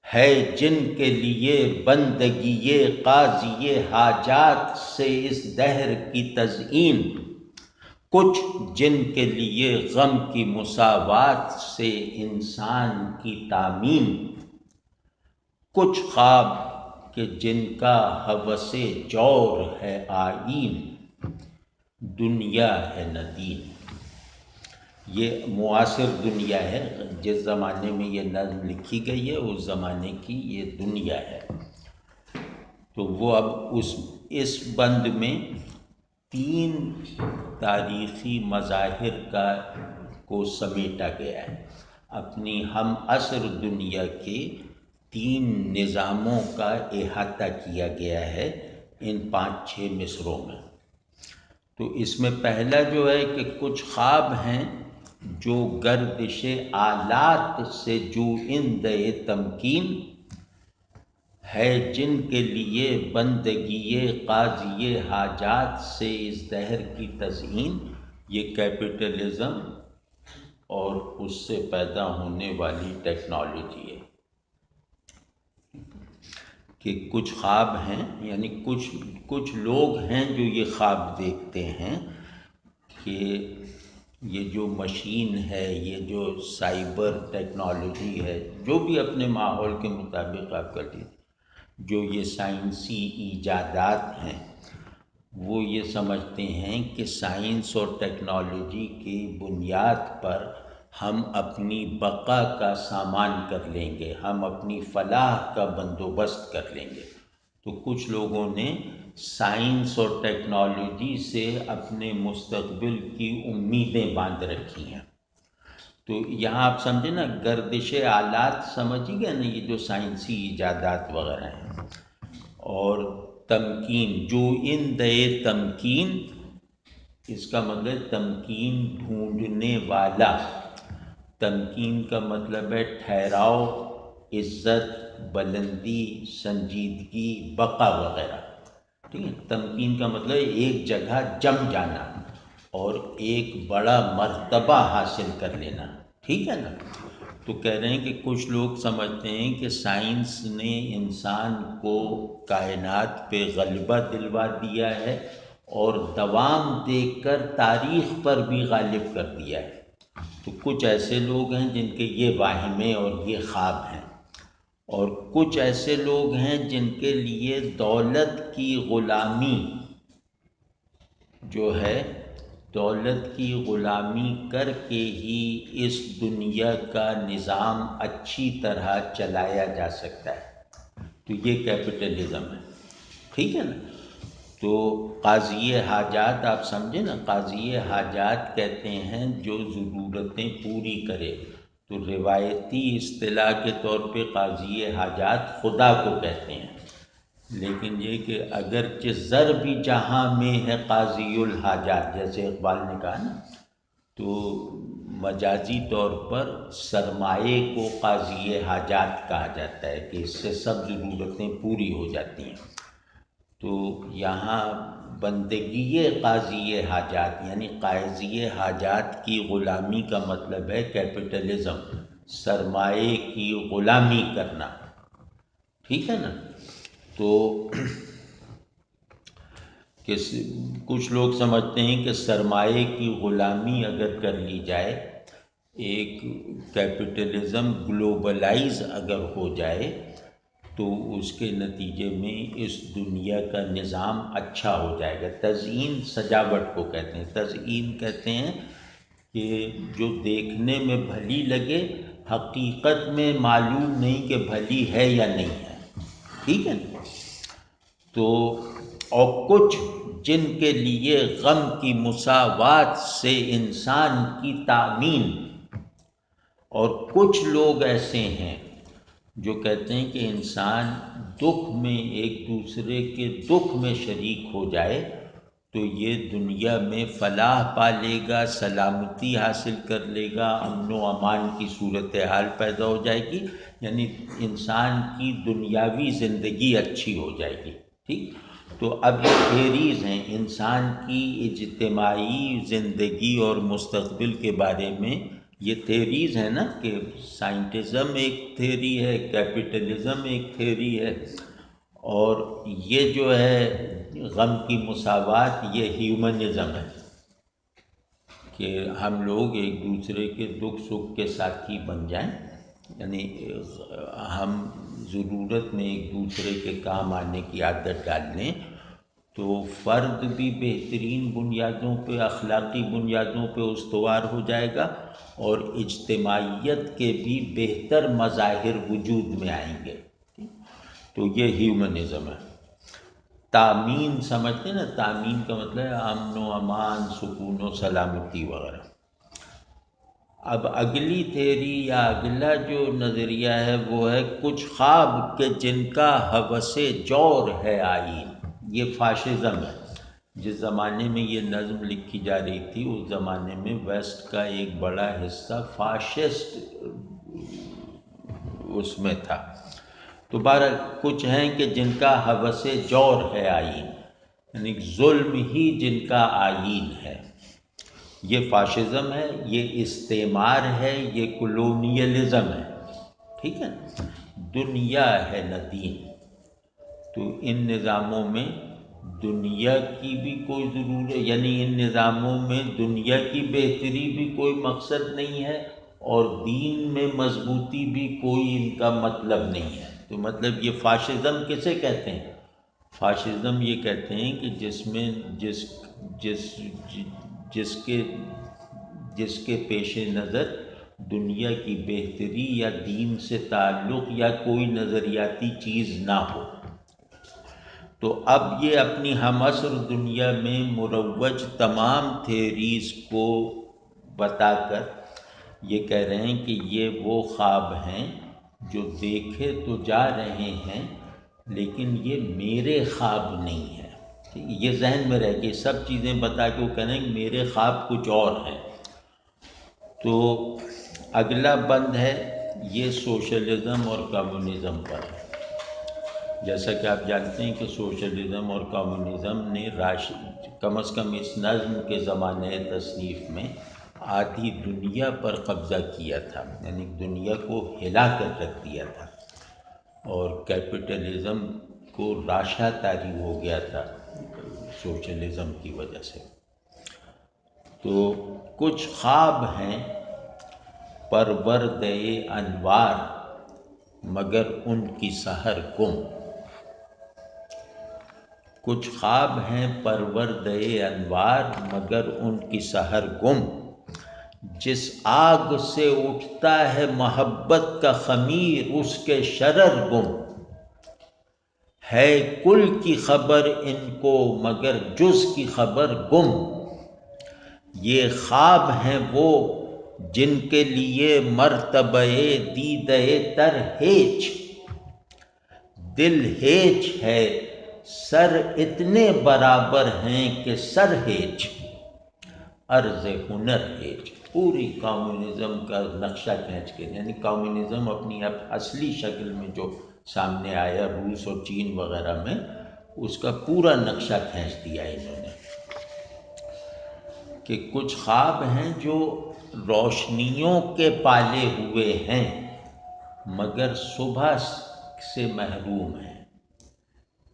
ہے، جن کے لیے بندگی قاضی حاجات سے اس دہر کی تزئین، کچھ جن کے لیے غم کی مساوات سے انسان کی تعمیم، کچھ خواب کہ جن کا ہوس جور ہے آئین، دنیا ہے نہ دین۔ یہ معاصر دنیا ہے، جس زمانے میں یہ نظم لکھی گئی ہے اس زمانے کی یہ دنیا ہے۔ تو وہ اب اس بند میں 3 تاریخی مظاہر کو سمیٹا گیا ہے، اپنی ہم عصر دنیا کے 3 نظاموں کا احاطہ کیا گیا ہے ان 5-6 مصروں میں۔ تو اس میں پہلا جو ہے کہ کچھ خواب ہیں جو گردش آلات سے جو اندے تمکین ہے، جن کے لیے بندگی قاضی حاجات سے اس دہر کی تزئین، یہ کیپٹلزم اور اس سے پیدا ہونے والی ٹیکنالوجی ہے۔ کہ کچھ خواب ہیں یعنی کچھ لوگ ہیں جو یہ خواب دیکھتے ہیں کہ یہ جو مشین ہے، یہ جو سائبر ٹیکنالوجی ہے، جو بھی اپنے ماحول کے مطابق آپ کر لیجیے، جو یہ سائنسی ایجادات ہیں، وہ یہ سمجھتے ہیں کہ سائنس اور ٹیکنالوجی کی بنیاد پر ہم اپنی بقا کا سامان کر لیں گے، ہم اپنی فلاح کا بندوبست کر لیں گے۔ تو کچھ لوگوں نے سائنس اور ٹیکنالوجی سے اپنے مستقبل کی امیدیں باندھ رکھی ہیں۔ تو یہاں آپ سمجھیں نا، گردش آلات سمجھ گئے نا، یہ جو سائنسی ایجادات وغیرہ ہیں، اور تمکین، جو اندے تمکین، اس کا مطلب تمکین ڈھونڈنے والا۔ تمکین کا مطلب ہے ٹھہراؤ، عزت، بلندی، سنجیدگی، بقا وغیرہ، ٹھیک ہے۔ تمکین کا مطلب ایک جگہ جم جانا اور ایک بڑا مرتبہ حاصل کر لینا، ٹھیک ہے نا۔ تو کہہ رہے ہیں کہ کچھ لوگ سمجھتے ہیں کہ سائنس نے انسان کو کائنات پہ غلبہ دلوا دیا ہے اور دوام دے کر تاریخ پر بھی غالب کر دیا ہے۔ تو کچھ ایسے لوگ ہیں جن کے یہ واہمے اور یہ خواب ہیں، اور کچھ ایسے لوگ ہیں جن کے لیے دولت کی غلامی جو ہے، دولت کی غلامی کر کے ہی اس دنیا کا نظام اچھی طرح چلایا جا سکتا ہے۔ تو یہ کیپٹلزم ہے، ٹھیک ہے نا۔ تو قاضی حاجات آپ سمجھیں نا، قاضی حاجات کہتے ہیں جو ضرورتیں پوری کرے۔ تو روایتی اصطلاح کے طور پہ قاضی حاجات خدا کو کہتے ہیں، لیکن یہ کہ اگرچہ زر بھی جہاں میں ہے قاضی الحاجات، جیسے اقبال نے کہا نا، تو مجازی طور پر سرمایے کو قاضی حاجات کہا جاتا ہے کہ اس سے سب ضرورتیں پوری ہو جاتی ہیں۔ تو یہاں بندگی قاضی حاجات یعنی قاضی حاجات کی غلامی کا مطلب ہے کیپٹلزم، سرمایے کی غلامی کرنا، ٹھیک ہے نا. تو کچھ لوگ سمجھتے ہیں کہ سرمایے کی غلامی اگر کر لی جائے، ایک کیپٹلزم گلوبلائز اگر ہو جائے تو اس کے نتیجے میں اس دنیا کا نظام اچھا ہو جائے گا. تزئین سجاوٹ کو کہتے ہیں. تزئین کہتے ہیں کہ جو دیکھنے میں بھلی لگے حقیقت میں معلوم نہیں کہ بھلی ہے یا نہیں ہے. ٹھیک ہے نا. تو اور کچھ جن کے لیے غم کی مساوات سے انسان کی تامین، اور کچھ لوگ ایسے ہیں جو کہتے ہیں کہ انسان دکھ میں ایک دوسرے کے دکھ میں شریک ہو جائے تو یہ دنیا میں فلاح پا لے گا، سلامتی حاصل کر لے گا، امن و امان کی صورتحال پیدا ہو جائے گی، یعنی انسان کی دنیاوی زندگی اچھی ہو جائے گی. ٹھیک. تو اب یہ تھیریز ہیں انسان کی اجتماعی زندگی اور مستقبل کے بارے میں. یہ تھیریز ہیں نا کہ سائنٹزم ایک تھیری ہے، کیپٹلزم ایک تھیری ہے، اور یہ جو ہے غم کی مساوات یہ ہیومنزم ہے کہ ہم لوگ ایک دوسرے کے دکھ سکھ کے ساتھی بن جائیں، یعنی ہم ضرورت میں ایک دوسرے کے کام آنے کی عادت ڈال لیں تو فرد بھی بہترین بنیادوں پہ، اخلاقی بنیادوں پہ استوار ہو جائے گا، اور اجتماعیت کے بھی بہتر مظاہر وجود میں آئیں گے. تو یہ ہیومنزم ہے. تامین سمجھتے ہیں نا، تامین کا مطلب ہے امن و امان، سکون و سلامتی وغیرہ. اب اگلی تھیری یا اگلا جو نظریہ ہے وہ ہے کچھ خواب کہ جن کا ہوس جور ہے آئین. یہ فاشزم ہے. جس زمانے میں یہ نظم لکھی جا رہی تھی اس زمانے میں ویسٹ کا ایک بڑا حصہ فاشسٹ اس میں تھا. تو بہرحال کچھ ہیں کہ جن کا ہوس جور ہے آئین، یعنی ظلم ہی جن کا آئین ہے. یہ فاشزم ہے، یہ استعمار ہے، یہ کلونیلزم ہے. ٹھیک ہے. دنیا ہے نہ دین. تو ان نظاموں میں دنیا کی بھی کوئی ضرورت، یعنی ان نظاموں میں دنیا کی بہتری بھی کوئی مقصد نہیں ہے اور دین میں مضبوطی بھی کوئی ان کا مطلب نہیں ہے. تو مطلب یہ فاشزم کسے کہتے ہیں؟ فاشزم یہ کہتے ہیں کہ جس میں جس کے پیش نظر دنیا کی بہتری یا دین سے تعلق یا کوئی نظریاتی چیز نہ ہو. تو اب یہ اپنی ہم عصر دنیا میں مروج تمام تھیریز کو بتا کر یہ کہہ رہے ہیں کہ یہ وہ خواب ہیں جو دیکھے تو جا رہے ہیں لیکن یہ میرے خواب نہیں ہے. یہ ذہن میں رہ کے سب چیزیں بتا کے وہ کہہ رہے ہیں میرے خواب کچھ اور ہیں. تو اگلا بند ہے یہ سوشلزم اور کمیونزم پر ہے. جیسا کہ آپ جانتے ہیں کہ سوشلزم اور کمیونزم نے کم از کم اس نظم کے زمانے تصنیف میں آدھی دنیا پر قبضہ کیا تھا، یعنی دنیا کو ہلا کر رکھ دیا تھا، اور کیپٹلزم کو راشا طاری ہو گیا تھا سوشلزم کی وجہ سے. تو کچھ خواب ہیں پروردہ انوار مگر ان کی سحر گم. کچھ خواب ہیں پروردہ انوار مگر ان کی سحر گم. جس آگ سے اٹھتا ہے محبت کا خمیر اس کے شرر گم. ہے کل کی خبر ان کو مگر جز کی خبر گم. یہ خواب ہیں وہ جن کے لیے مرتبہ دیدہ تر ہیچ. دل ہیچ ہے سر اتنے برابر ہیں کہ سر ہیچ. عرض ہنر ہیچ. پوری کمیونزم کا نقشہ کھینچ کے، یعنی کمیونزم اپنی اصلی شکل میں جو سامنے آیا روس اور چین وغیرہ میں، اس کا پورا نقشہ کھینچ دیا انہوں نے. کہ کچھ خواب ہیں جو روشنیوں کے پالے ہوئے ہیں مگر صبح سے محروم ہیں،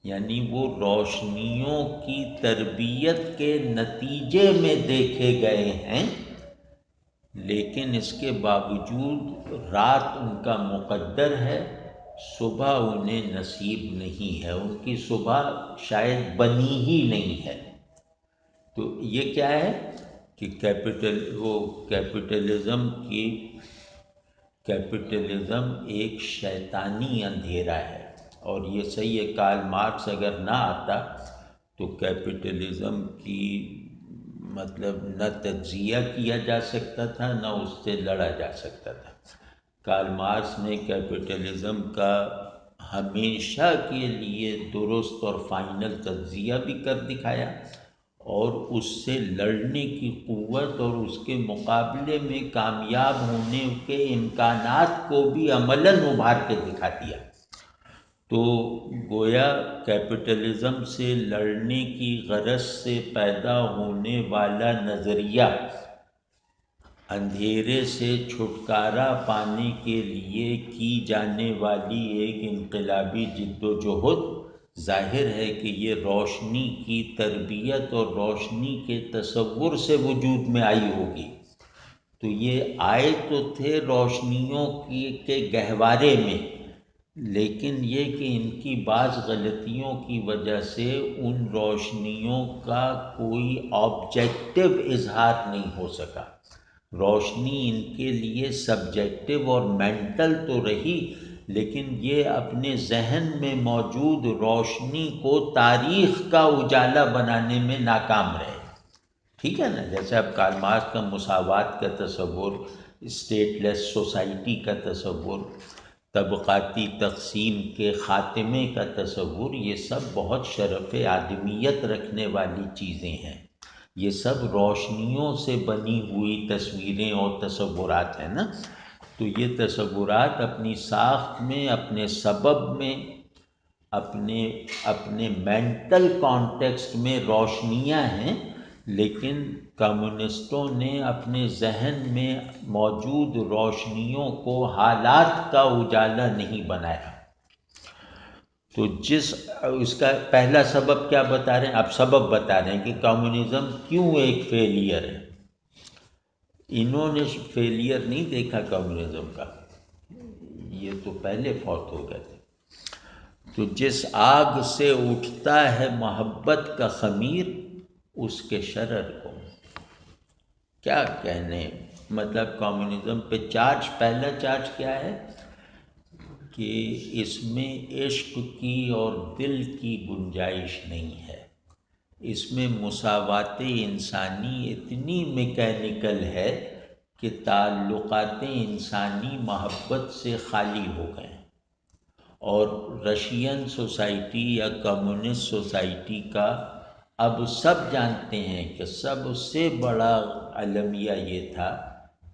یعنی وہ روشنیوں کی تربیت کے نتیجے میں دیکھے گئے ہیں، لیکن اس کے باوجود رات ان کا مقدر ہے، صبح انہیں نصیب نہیں ہے، ان کی صبح شاید بنی ہی نہیں ہے۔ تو یہ کیا ہے کہ کیپٹلزم ایک شیطانی اندھیرا ہے، اور یہ صحیح ہے، کارل مارکس اگر نہ آتا تو کیپٹلزم کی مطلب نہ تجزیہ کیا جا سکتا تھا، نہ اس سے لڑا جا سکتا تھا۔ کارل مارکس نے کیپٹلزم کا ہمیشہ کے لیے درست اور فائنل تجزیہ بھی کر دکھایا، اور اس سے لڑنے کی قوت اور اس کے مقابلے میں کامیاب ہونے کے امکانات کو بھی عملاً ابھار کے دکھا دیا۔ تو گویا کیپٹلزم سے لڑنے کی غرض سے پیدا ہونے والا نظریہ اندھیرے سے چھٹکارا پانے کے لیے کی جانے والی ایک انقلابی جد و جہد، ظاہر ہے کہ یہ روشنی کی تربیت اور روشنی کے تصور سے وجود میں آئی ہوگی۔ تو یہ آئے تو تھے روشنیوں کے گہوارے میں، لیکن یہ کہ ان کی بعض غلطیوں کی وجہ سے ان روشنیوں کا کوئی آبجیکٹو اظہار نہیں ہو سکا۔ روشنی ان کے لیے سبجیکٹو اور مینٹل تو رہی، لیکن یہ اپنے ذہن میں موجود روشنی کو تاریخ کا اجالا بنانے میں ناکام رہے۔ ٹھیک ہے نا، جیسے اب کارل مارکس کا مساوات کا تصور، اسٹیٹ لیس سوسائٹی کا تصور، طبقاتی تقسیم کے خاتمے کا تصور، یہ سب بہت شرف آدمیت رکھنے والی چیزیں ہیں۔ یہ سب روشنیوں سے بنی ہوئی تصویریں اور تصورات ہیں نا۔ تو یہ تصورات اپنی ساخت میں، اپنے سبب میں، اپنے مینٹل کانٹیکسٹ میں روشنیاں ہیں، لیکن کمیونسٹوں نے اپنے ذہن میں موجود روشنیوں کو حالات کا اجالا نہیں بنایا۔ تو اس کا پہلا سبب کیا بتا رہے ہیں؟ اب سبب بتا رہے ہیں کہ کمیونزم کیوں ایک فیلئر ہے۔ انہوں نے فیلئر نہیں دیکھا کمیونزم کا، یہ تو پہلے فوت ہو گئے تھے۔ تو جس آگ سے اٹھتا ہے محبت کا خمیر، اس کے شرر کو کیا کہنے، مطلب کمیونزم پہ پہلا چارج کیا ہے کہ اس میں عشق کی اور دل کی گنجائش نہیں ہے، اس میں مساوات انسانی اتنی میکینیکل ہے کہ تعلقات انسانی محبت سے خالی ہو گئے ہیں۔ اور رشین سوسائٹی یا کمیونسٹ سوسائٹی کا اب سب جانتے ہیں کہ سب سے بڑا المیہ یہ تھا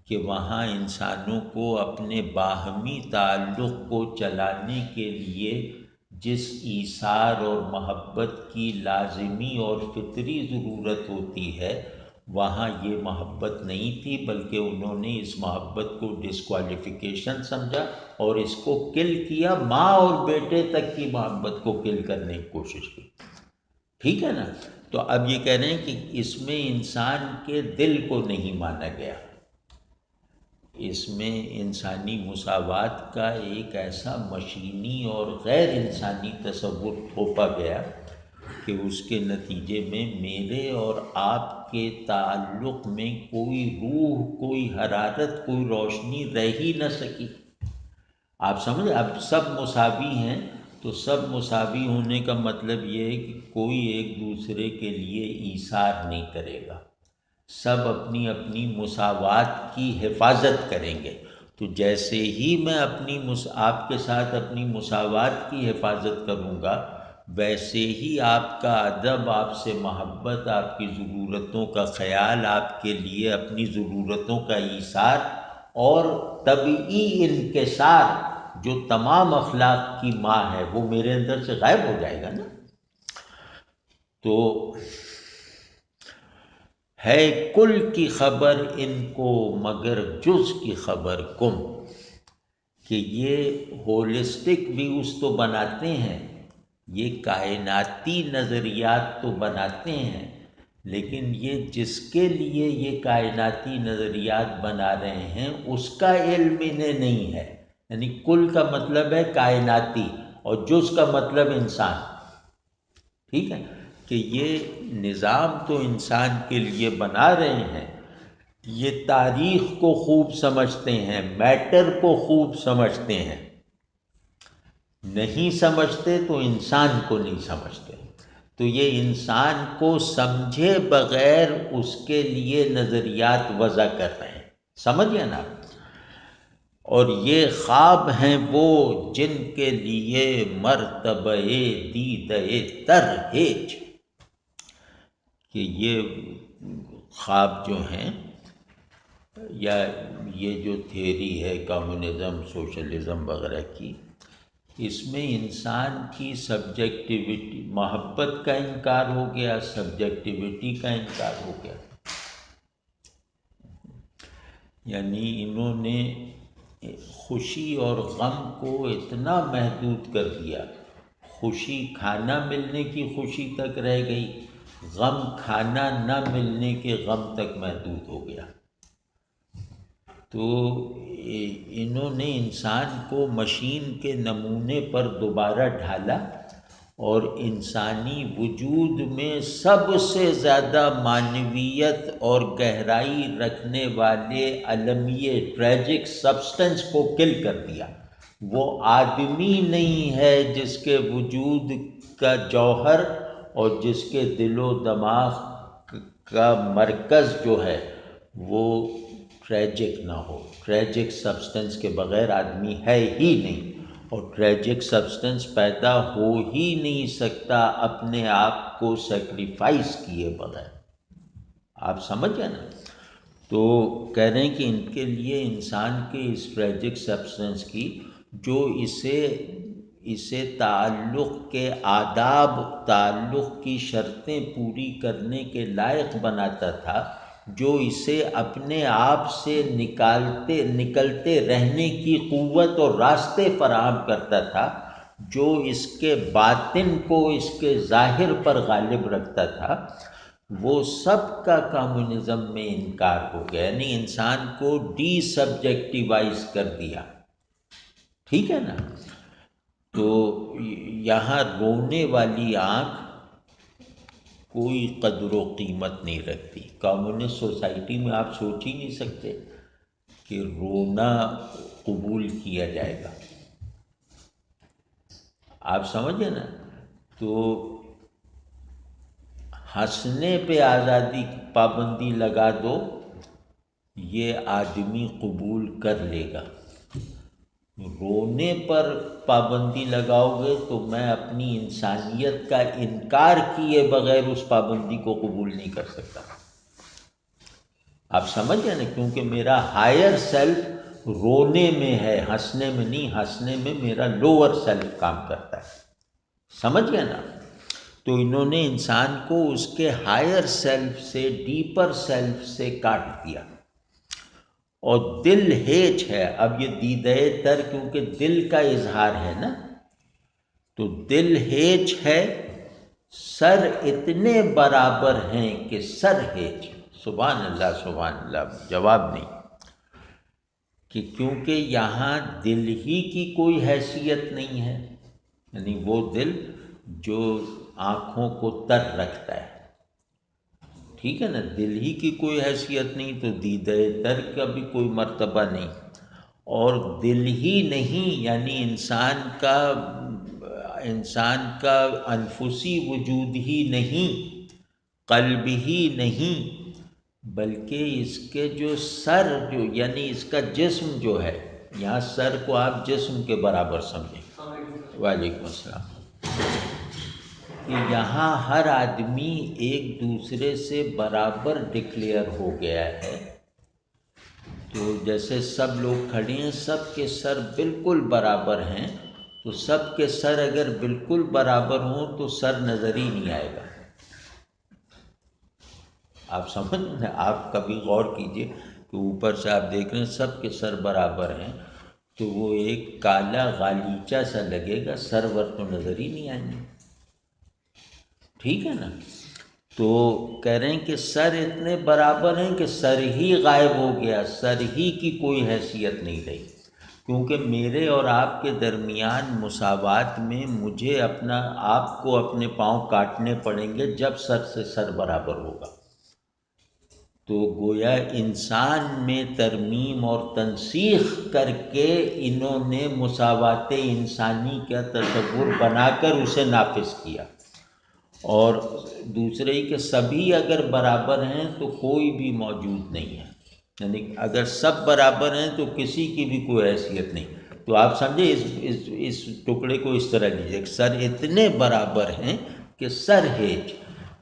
کہ وہاں انسانوں کو اپنے باہمی تعلق کو چلانے کے لیے جس ایثار اور محبت کی لازمی اور فطری ضرورت ہوتی ہے، وہاں یہ محبت نہیں تھی، بلکہ انہوں نے اس محبت کو ڈسکوالیفیکیشن سمجھا اور اس کو کل کیا، ماں اور بیٹے تک کی محبت کو کل کرنے کی کوشش کی۔ ٹھیک ہے نا؟ تو اب یہ کہہ رہے ہیں کہ اس میں انسان کے دل کو نہیں مانا گیا، اس میں انسانی مساوات کا ایک ایسا مشینی اور غیر انسانی تصور تھوپا گیا کہ اس کے نتیجے میں میرے اور آپ کے تعلق میں کوئی روح، کوئی حرارت، کوئی روشنی رہ ہی نہ سکی۔ آپ سمجھے؟ اب سب مساوی ہیں، تو سب مساوی ہونے کا مطلب یہ ہے کہ کوئی ایک دوسرے کے لیے ایثار نہیں کرے گا، سب اپنی اپنی مساوات کی حفاظت کریں گے۔ تو جیسے ہی میں آپ کے ساتھ اپنی مساوات کی حفاظت کروں گا، ویسے ہی آپ کا ادب، آپ سے محبت، آپ کی ضرورتوں کا خیال، آپ کے لیے اپنی ضرورتوں کا ایثار اور طبعی انکسار جو تمام اخلاق کی ماں ہے، وہ میرے اندر سے غائب ہو جائے گا نا۔ تو ہے کل کی خبر ان کو مگر جز کی خبر گم، کہ یہ ہولسٹک ویوز تو بناتے ہیں، یہ کائناتی نظریات تو بناتے ہیں، لیکن یہ جس کے لیے یہ کائناتی نظریات بنا رہے ہیں اس کا علم انہیں نہیں ہے. یعنی کل کا مطلب ہے کائناتی اور جز کا مطلب انسان. ٹھیک ہے کہ یہ نظام تو انسان کے لیے بنا رہے ہیں، یہ تاریخ کو خوب سمجھتے ہیں، میٹر کو خوب سمجھتے ہیں، نہیں سمجھتے تو انسان کو نہیں سمجھتے. تو یہ انسان کو سمجھے بغیر اس کے لیے نظریات وضع کر رہے ہیں. سمجھے نا؟ اور یہ خواب ہیں وہ جن کے لیے مرتبہ دیدہ تر ہیج، کہ یہ خواب جو ہیں یا یہ جو تھیوری ہے کمیونزم سوشلزم وغیرہ کی، اس میں انسان کی سبجیکٹیوٹی، محبت کا انکار ہو گیا، سبجیکٹیوٹی کا انکار ہو گیا. یعنی انہوں نے خوشی اور غم کو اتنا محدود کر دیا، خوشی کھانا ملنے کی خوشی تک رہ گئی، غم کھانا نہ ملنے کے غم تک محدود ہو گیا. تو انہوں نے انسان کو مشین کے نمونے پر دوبارہ ڈھالا اور انسانی وجود میں سب سے زیادہ معنویت اور گہرائی رکھنے والے المیہ ٹریجک سبسٹنس کو کل کر دیا. وہ آدمی نہیں ہے جس کے وجود کا جوہر اور جس کے دل و دماغ کا مرکز جو ہے وہ ٹریجک نہ ہو. ٹریجک سبسٹنس کے بغیر آدمی ہے ہی نہیں، اور ٹریجک سبسٹنس پیدا ہو ہی نہیں سکتا اپنے آپ کو سیکریفائس کیے بغیر. آپ سمجھیں نا؟ تو کہہ رہے ہیں کہ ان کے لیے انسان کے اس ٹریجک سبسٹنس کی جو اسے تعلق کے آداب، تعلق کی شرطیں پوری کرنے کے لائق بناتا تھا، جو اسے اپنے آپ سے نکلتے رہنے کی قوت اور راستے فراہم کرتا تھا، جو اس کے باطن کو اس کے ظاہر پر غالب رکھتا تھا، وہ سب کا کمیونزم میں انکار ہو گیا. یعنی انسان کو ڈی سبجیکٹیوائز کر دیا. ٹھیک ہے نا؟ تو یہاں رونے والی آنکھ کوئی قدر و قیمت نہیں رکھتی. کمیونسٹ سوسائٹی میں آپ سوچ ہی نہیں سکتے کہ رونا قبول کیا جائے گا. آپ سمجھے نا؟ تو ہنسنے پہ آزادی پابندی لگا دو، یہ آدمی قبول کر لے گا. رونے پر پابندی لگاؤ گے تو میں اپنی انسانیت کا انکار کیے بغیر اس پابندی کو قبول نہیں کر سکتا. آپ سمجھ گئے نا؟ کیونکہ میرا ہائر سیلف رونے میں ہے، ہنسنے میں نہیں. ہنسنے میں میرا لوور سیلف کام کرتا ہے. سمجھ گئے نا؟ تو انہوں نے انسان کو اس کے ہائر سیلف سے، ڈیپر سیلف سے کاٹ دیا. اور دل ہیچ ہے. اب یہ دیدہ تر کیونکہ دل کا اظہار ہے نا، تو دل ہیچ ہے. سر اتنے برابر ہیں کہ سر ہیچ. سبحان اللہ سبحان اللہ. جواب نہیں کہ کیونکہ یہاں دل ہی کی کوئی حیثیت نہیں ہے. یعنی وہ دل جو آنکھوں کو تر رکھتا ہے. ٹھیک ہے نا؟ دل ہی کی کوئی حیثیت نہیں تو دیدہ تر کا بھی کوئی مرتبہ نہیں. اور دل ہی نہیں یعنی انسان کا انفسی وجود ہی نہیں، قلب ہی نہیں، بلکہ اس کے جو سر جو یعنی اس کا جسم جو ہے، یہاں سر کو آپ جسم کے برابر سمجھیں. وعلیکم السلام. کہ یہاں ہر آدمی ایک دوسرے سے برابر ڈکلیئر ہو گیا ہے. تو جیسے سب لوگ کھڑے ہیں، سب کے سر بالکل برابر ہیں، تو سب کے سر اگر بالکل برابر ہوں تو سر نظر ہی نہیں آئے گا. آپ سمجھ، آپ کبھی غور کیجئے کہ اوپر سے آپ دیکھ رہے ہیں سب کے سر برابر ہیں، تو وہ ایک کالا غالیچہ سا لگے گا، سرور تو نظر ہی نہیں آئیں گے، ٹھیک ہے نا؟ تو کہہ رہے ہیں کہ سر اتنے برابر ہیں کہ سر ہی غائب ہو گیا، سر ہی کی کوئی حیثیت نہیں رہی، کیونکہ میرے اور آپ کے درمیان مساوات میں مجھے آپ کو اپنے پاؤں کاٹنے پڑیں گے جب سر سے سر برابر ہوگا۔ تو گویا انسان میں ترمیم اور تنسیخ کر کے انہوں نے مساوات انسانی کا تصور بنا کر اسے نافذ کیا۔ اور دوسرے ہی کہ سبھی اگر برابر ہیں تو کوئی بھی موجود نہیں ہے، یعنی اگر سب برابر ہیں تو کسی کی بھی کوئی حیثیت نہیں۔ تو آپ سمجھے اس ٹکڑے کو اس طرح لیجیے کہ سر اتنے برابر ہیں کہ سر ہیج،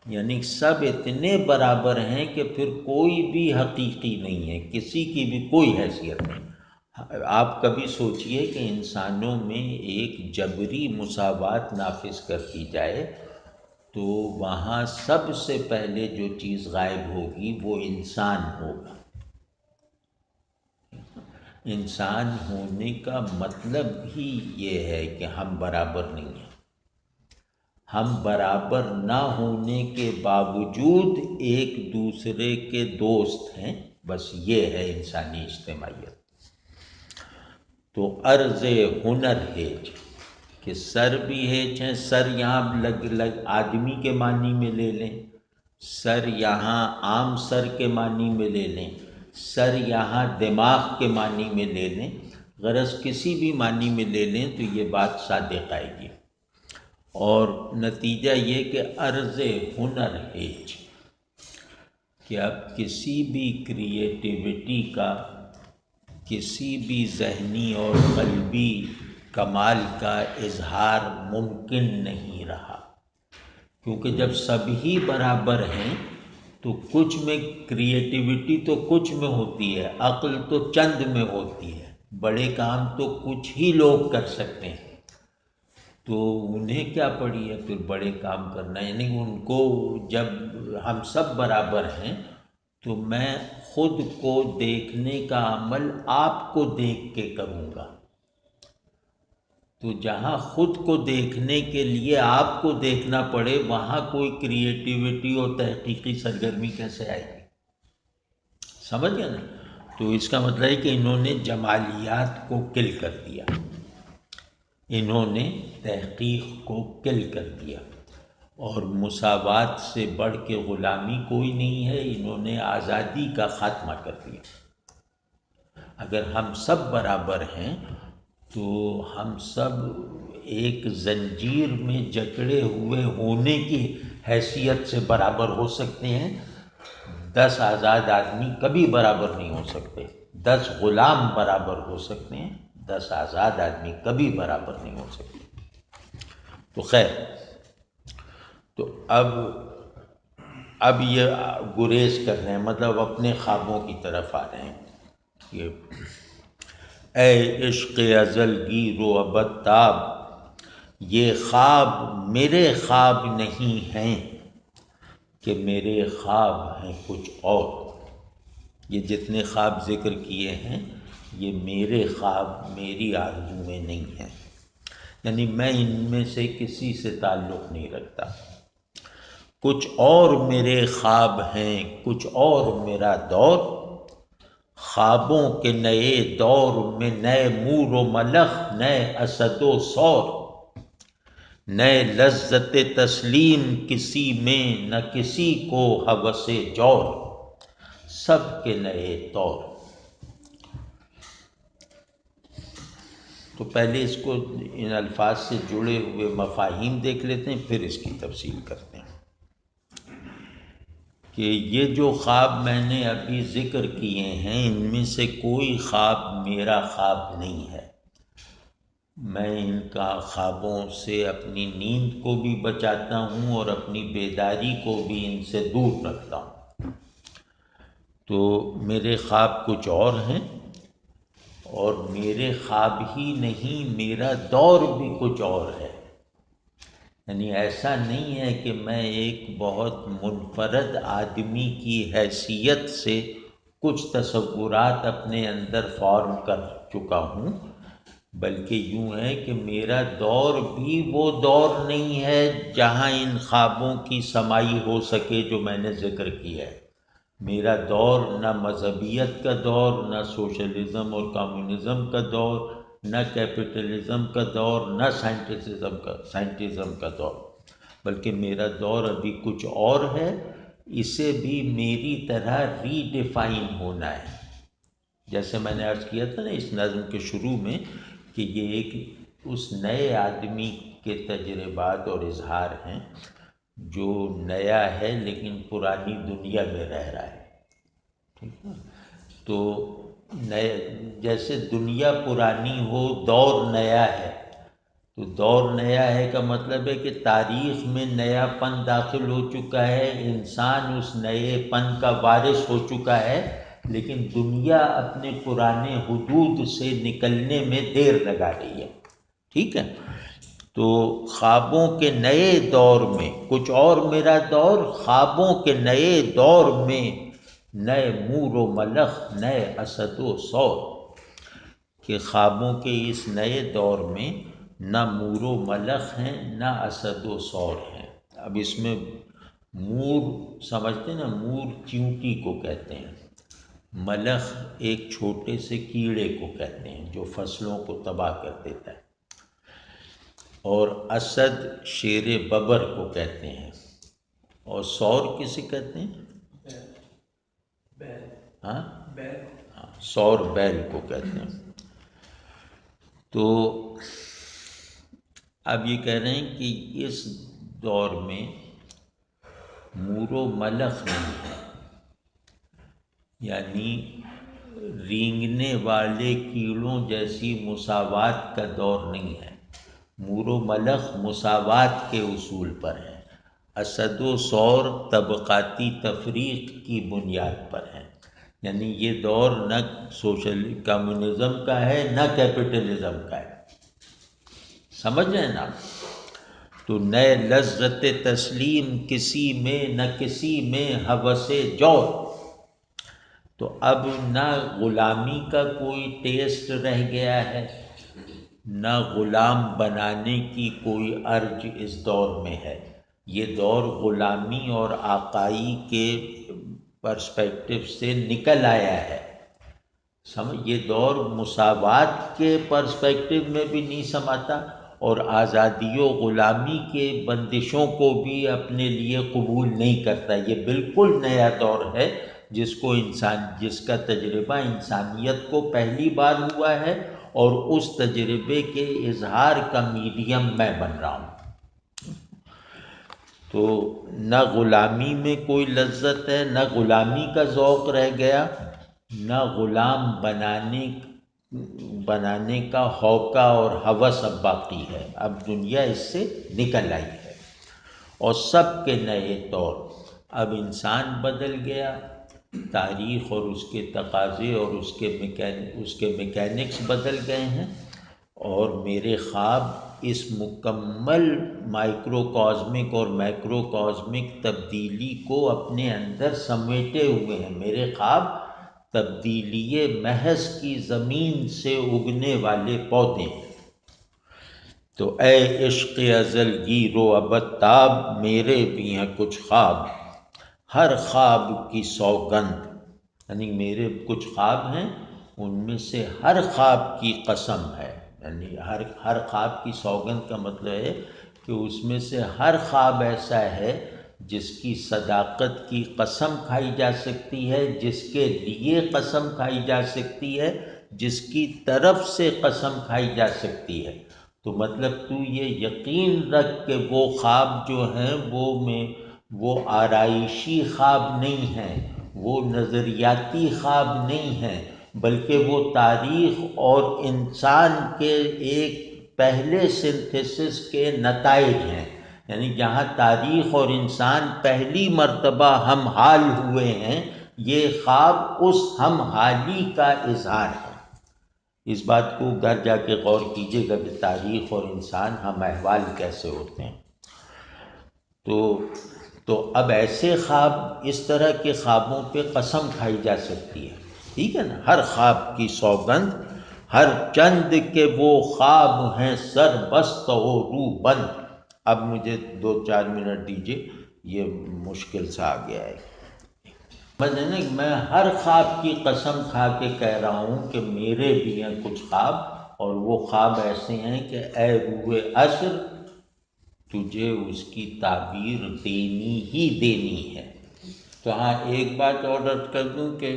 یعنی سب اتنے برابر ہیں کہ پھر کوئی بھی حقیقی نہیں ہے، کسی کی بھی کوئی حیثیت نہیں۔ آپ کبھی سوچئے کہ انسانوں میں ایک جبری مساوات نافذ کر دی جائے تو وہاں سب سے پہلے جو چیز غائب ہوگی وہ انسان ہوگا۔ انسان ہونے کا مطلب ہی یہ ہے کہ ہم برابر نہیں ہیں، ہم برابر نہ ہونے کے باوجود ایک دوسرے کے دوست ہیں، بس یہ ہے انسانی اجتماعیت۔ تو عرض ہنر ہیج کہ سر بھی ہیج ہیں، سر یہاں لگ آدمی کے معنی میں لے لیں، سر یہاں عام سر کے معنی میں لے لیں، سر یہاں دماغ کے معنی میں لے لیں، غرض کسی بھی معنی میں لے لیں تو یہ بات صادق آئے گی۔ اور نتیجہ یہ کہ عرض ہنر ہیج کہ اب کسی بھی کریٹیوٹی کا، کسی بھی ذہنی اور قلبی کمال کا اظہار ممکن نہیں رہا، کیونکہ جب سبھی برابر ہیں تو کچھ میں کریٹیوٹی تو کچھ میں ہوتی ہے، عقل تو چند میں ہوتی ہے، بڑے کام تو کچھ ہی لوگ کر سکتے ہیں، تو انہیں کیا پڑی ہے پھر بڑے کام کرنا؟ یعنی ان کو جب ہم سب برابر ہیں تو میں خود کو دیکھنے کا عمل آپ کو دیکھ کے کروں گا، تو جہاں خود کو دیکھنے کے لیے آپ کو دیکھنا پڑے وہاں کوئی کریٹیوٹی اور تحقیقی سرگرمی کیسے آئے گی؟ سمجھ گئے نا؟ تو اس کا مطلب ہے کہ انہوں نے جمالیات کو کل کر دیا، انہوں نے تحقیق کو کل کر دیا، اور مساوات سے بڑھ کے غلامی کوئی نہیں ہے، انہوں نے آزادی کا خاتمہ کر دیا۔ اگر ہم سب برابر ہیں تو ہم سب ایک زنجیر میں جکڑے ہوئے ہونے کی حیثیت سے برابر ہو سکتے ہیں، 10 آزاد آدمی کبھی برابر نہیں ہو سکتے، 10 غلام برابر ہو سکتے ہیں، 10 آزاد آدمی کبھی برابر نہیں ہو سکتے۔ تو خیر، تو اب یہ گریز کر رہے ہیں، مطلب اپنے خوابوں کی طرف آ رہے ہیں کہ اے عشق ازل گیر و ابد تاب، یہ خواب میرے خواب نہیں ہیں کہ میرے خواب ہیں کچھ اور۔ یہ جتنے خواب ذکر کیے ہیں یہ میرے خواب، میری آرزو میں نہیں ہیں، یعنی میں ان میں سے کسی سے تعلق نہیں رکھتا۔ کچھ اور میرے خواب ہیں، کچھ اور میرا دور، خوابوں کے نئے دور میں نئے مور و ملخ، نئے اسد و سور، نئے لذت تسلیم کسی میں، نہ کسی کو ہوس جور، سب کے نئے طور۔ تو پہلے اس کو ان الفاظ سے جڑے ہوئے مفاہیم دیکھ لیتے ہیں، پھر اس کی تفصیل کرتے ہیں کہ یہ جو خواب میں نے ابھی ذکر کیے ہیں ان میں سے کوئی خواب میرا خواب نہیں ہے، میں ان کا خوابوں سے اپنی نیند کو بھی بچاتا ہوں اور اپنی بیداری کو بھی ان سے دور رکھتا ہوں۔ تو میرے خواب کچھ اور ہیں، اور میرے خواب ہی نہیں میرا دور بھی کچھ اور ہے، یعنی ایسا نہیں ہے کہ میں ایک بہت منفرد آدمی کی حیثیت سے کچھ تصورات اپنے اندر فارم کر چکا ہوں، بلکہ یوں ہے کہ میرا دور بھی وہ دور نہیں ہے جہاں ان خوابوں کی سمائی ہو سکے جو میں نے ذکر کیا ہے۔ میرا دور نہ مذہبیت کا دور، نہ سوشلزم اور کمیونزم کا دور، نہ کیپٹلزم کا دور، نہ سائنٹزم کا دور، بلکہ میرا دور ابھی کچھ اور ہے۔ اسے بھی میری طرح ری ڈیفائن ہونا ہے۔ جیسے میں نے عرض کیا تھا نا اس نظم کے شروع میں کہ یہ ایک اس نئے آدمی کے تجربات اور اظہار ہیں جو نیا ہے لیکن پرانی دنیا میں رہ رہا ہے، ٹھیک ہے؟ تو نئے جیسے دنیا پرانی ہو، دور نیا ہے، تو دور نیا ہے کا مطلب ہے کہ تاریخ میں نیا پن داخل ہو چکا ہے، انسان اس نئے پن کا وارث ہو چکا ہے، لیکن دنیا اپنے پرانے حدود سے نکلنے میں دیر لگا رہی ہے، ٹھیک ہے؟ تو خوابوں کے نئے دور میں کچھ اور میرا دور، خوابوں کے نئے دور میں نئے مور و ملخ، نئے اسد و سور، کہ خوابوں کے اس نئے دور میں نہ مور و ملخ ہیں نہ اسد و سور ہیں۔ اب اس میں مور سمجھتے ہیں نا، مور چیونٹی کو کہتے ہیں، ملخ ایک چھوٹے سے کیڑے کو کہتے ہیں جو فصلوں کو تباہ کر دیتا ہے، اور اسد شیر ببر کو کہتے ہیں، اور سور کسے کہتے ہیں؟ ہاں، سور بیل کو کہتے ہیں۔ تو اب یہ کہہ رہے ہیں کہ اس دور میں مور و ملخ نہیں ہے، یعنی رینگنے والے کیڑوں جیسی مساوات کا دور نہیں ہے۔ مور و ملخ مساوات کے اصول پر ہے، اسد و سور طبقاتی تفریق کی بنیاد پر ہے، یعنی یہ دور نہ سوشل کمیونزم کا ہے نہ کیپٹلزم کا ہے، سمجھ رہے ہیں نا؟ تو نئے لذت تسلیم کسی میں نہ کسی میں ہوس جور، تو اب نہ غلامی کا کوئی ٹیسٹ رہ گیا ہے، نہ غلام بنانے کی کوئی ارج اس دور میں ہے۔ یہ دور غلامی اور آقائی کے پرسپیکٹو سے نکل آیا ہے، سمجھ، یہ دور مساوات کے پرسپیکٹو میں بھی نہیں سماتا اور آزادی و غلامی کے بندشوں کو بھی اپنے لیے قبول نہیں کرتا۔ یہ بالکل نیا دور ہے جس کا تجربہ انسانیت کو پہلی بار ہوا ہے، اور اس تجربے کے اظہار کا میڈیم میں بن رہا ہوں۔ تو نہ غلامی میں کوئی لذت ہے، نہ غلامی کا ذوق رہ گیا، نہ غلام بنانے کا ہوکا اور ہوس اب باقی ہے، اب دنیا اس سے نکل آئی ہے۔ اور سب کے نئے طور، اب انسان بدل گیا، تاریخ اور اس کے تقاضے اور اس کے میکینکس بدل گئے ہیں، اور میرے خواب اس مکمل مائکرو کازمک اور میکرو کازمک تبدیلی کو اپنے اندر سمیٹے ہوئے ہیں۔ میرے خواب تبدیلی محض کی زمین سے اگنے والے پودے ہیں۔ تو اے عشق ازل گیر و ابد تاب، میرے بھی ہیں کچھ خواب، ہر خواب کی سوگند، یعنی میرے کچھ خواب ہیں، ان میں سے ہر خواب کی قسم ہے، یعنی ہر خواب کی سوگند کا مطلب ہے کہ اس میں سے ہر خواب ایسا ہے جس کی صداقت کی قسم کھائی جا سکتی ہے، جس کے لیے قسم کھائی جا سکتی ہے، جس کی طرف سے قسم کھائی جا سکتی ہے۔ تو مطلب تو یہ یقین رکھ کہ وہ خواب جو ہیں وہ آرائشی خواب نہیں ہیں، وہ نظریاتی خواب نہیں ہیں، بلکہ وہ تاریخ اور انسان کے ایک پہلے سنتھیسس کے نتائج ہیں، یعنی جہاں تاریخ اور انسان پہلی مرتبہ ہم حال ہوئے ہیں، یہ خواب اس ہم حالی کا اظہار ہے۔ اس بات کو گھر جا کے غور کیجیے گا کہ تاریخ اور انسان ہم احوال کیسے ہوتے ہیں۔ تو اب ایسے خواب، اس طرح کے خوابوں پہ قسم کھائی جا سکتی ہے، ٹھیک ہے نا، ہر خواب کی سوگند، ہر چند کے وہ خواب ہیں سر بست و روح بند. اب مجھے 2-4 منٹ دیجیے، یہ مشکل سا آ گیا ہے. میں ہر خواب کی قسم کھا کے کہہ رہا ہوں کہ میرے بھی ہیں کچھ خواب، اور وہ خواب ایسے ہیں کہ اے روح عصر، تجھے اس کی تعبیر دینی ہی دینی ہے. تو ہاں ایک بات اور عرض کر دوں کہ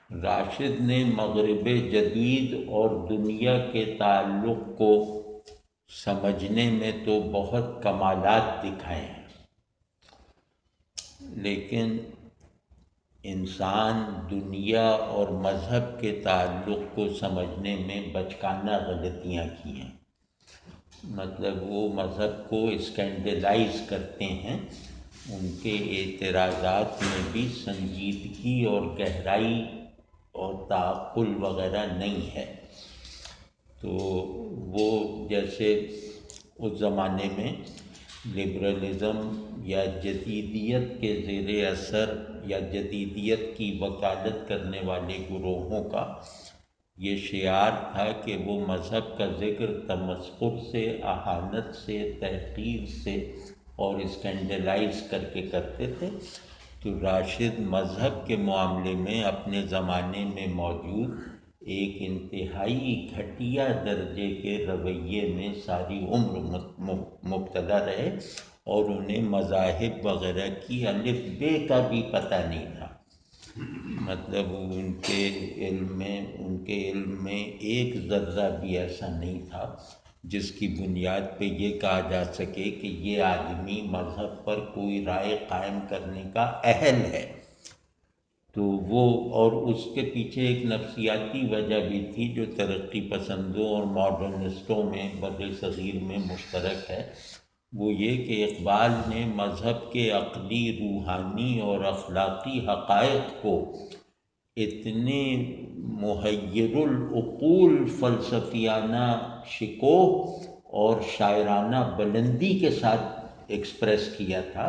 راشد نے مغرب جدید اور دنیا کے تعلق کو سمجھنے میں تو بہت کمالات دکھائے ہیں، لیکن انسان دنیا اور مذہب کے تعلق کو سمجھنے میں بچکانہ غلطیاں کی ہیں. مطلب وہ مذہب کو اسکینڈلائز کرتے ہیں، ان کے اعتراضات میں بھی سنجیدگی اور گہرائی اور تعقل وغیرہ نہیں ہے. تو وہ جیسے اس زمانے میں لبرلزم یا جدیدیت کے زیر اثر یا جدیدیت کی وکالت کرنے والے گروہوں کا یہ شعار تھا کہ وہ مذہب کا ذکر تمسخر سے، اہانت سے، تحقیر سے اور اسکینڈلائز کر کے کرتے تھے. تو راشد مذہب کے معاملے میں اپنے زمانے میں موجود ایک انتہائی گھٹیا درجے کے رویے میں ساری عمر مبتلا رہے، اور انہیں مذاہب وغیرہ کی الف بے کا بھی پتہ نہیں تھا. مطلب ان کے علم میں ایک ذرہ بھی ایسا نہیں تھا جس کی بنیاد پہ یہ کہا جا سکے کہ یہ آدمی مذہب پر کوئی رائے قائم کرنے کا اہل ہے. تو وہ اور اس کے پیچھے ایک نفسیاتی وجہ بھی تھی جو ترقی پسندوں اور ماڈرنسٹوں میں بر صغیر میں مشترک ہے. وہ یہ کہ اقبال نے مذہب کے عقلی، روحانی اور اخلاقی حقائق کو اتنے محیر العقول فلسفیانہ شکوہ اور شاعرانہ بلندی کے ساتھ ایکسپریس کیا تھا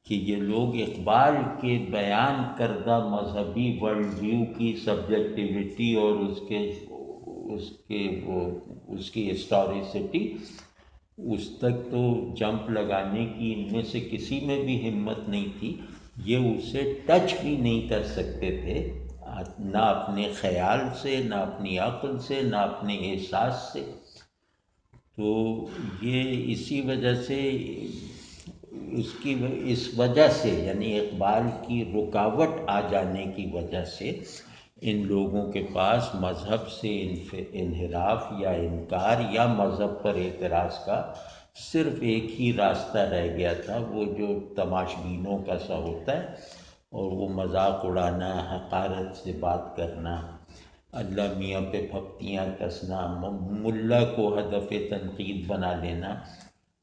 کہ یہ لوگ اقبال کے بیان کردہ مذہبی ورلڈ ویو کی سبجیکٹیوٹی اور اس کی ہسٹوریسٹی اس تک تو جمپ لگانے کی ان میں سے کسی میں بھی ہمت نہیں تھی. یہ اسے ٹچ بھی نہیں کر سکتے تھے، نہ اپنے خیال سے، نہ اپنی عقل سے، نہ اپنے احساس سے. تو یہ اسی وجہ سے اس وجہ سے یعنی اقبال کی رکاوٹ آ جانے کی وجہ سے ان لوگوں کے پاس مذہب سے انحراف یا انکار یا مذہب پر اعتراض کا صرف ایک ہی راستہ رہ گیا تھا، وہ جو تماش بینوں کا سا ہوتا ہے، اور وہ مذاق اڑانا، حقارت سے بات کرنا، اللہ میاں پہ پھپتیاں کسنا، ملا کو ہدف تنقید بنا لینا،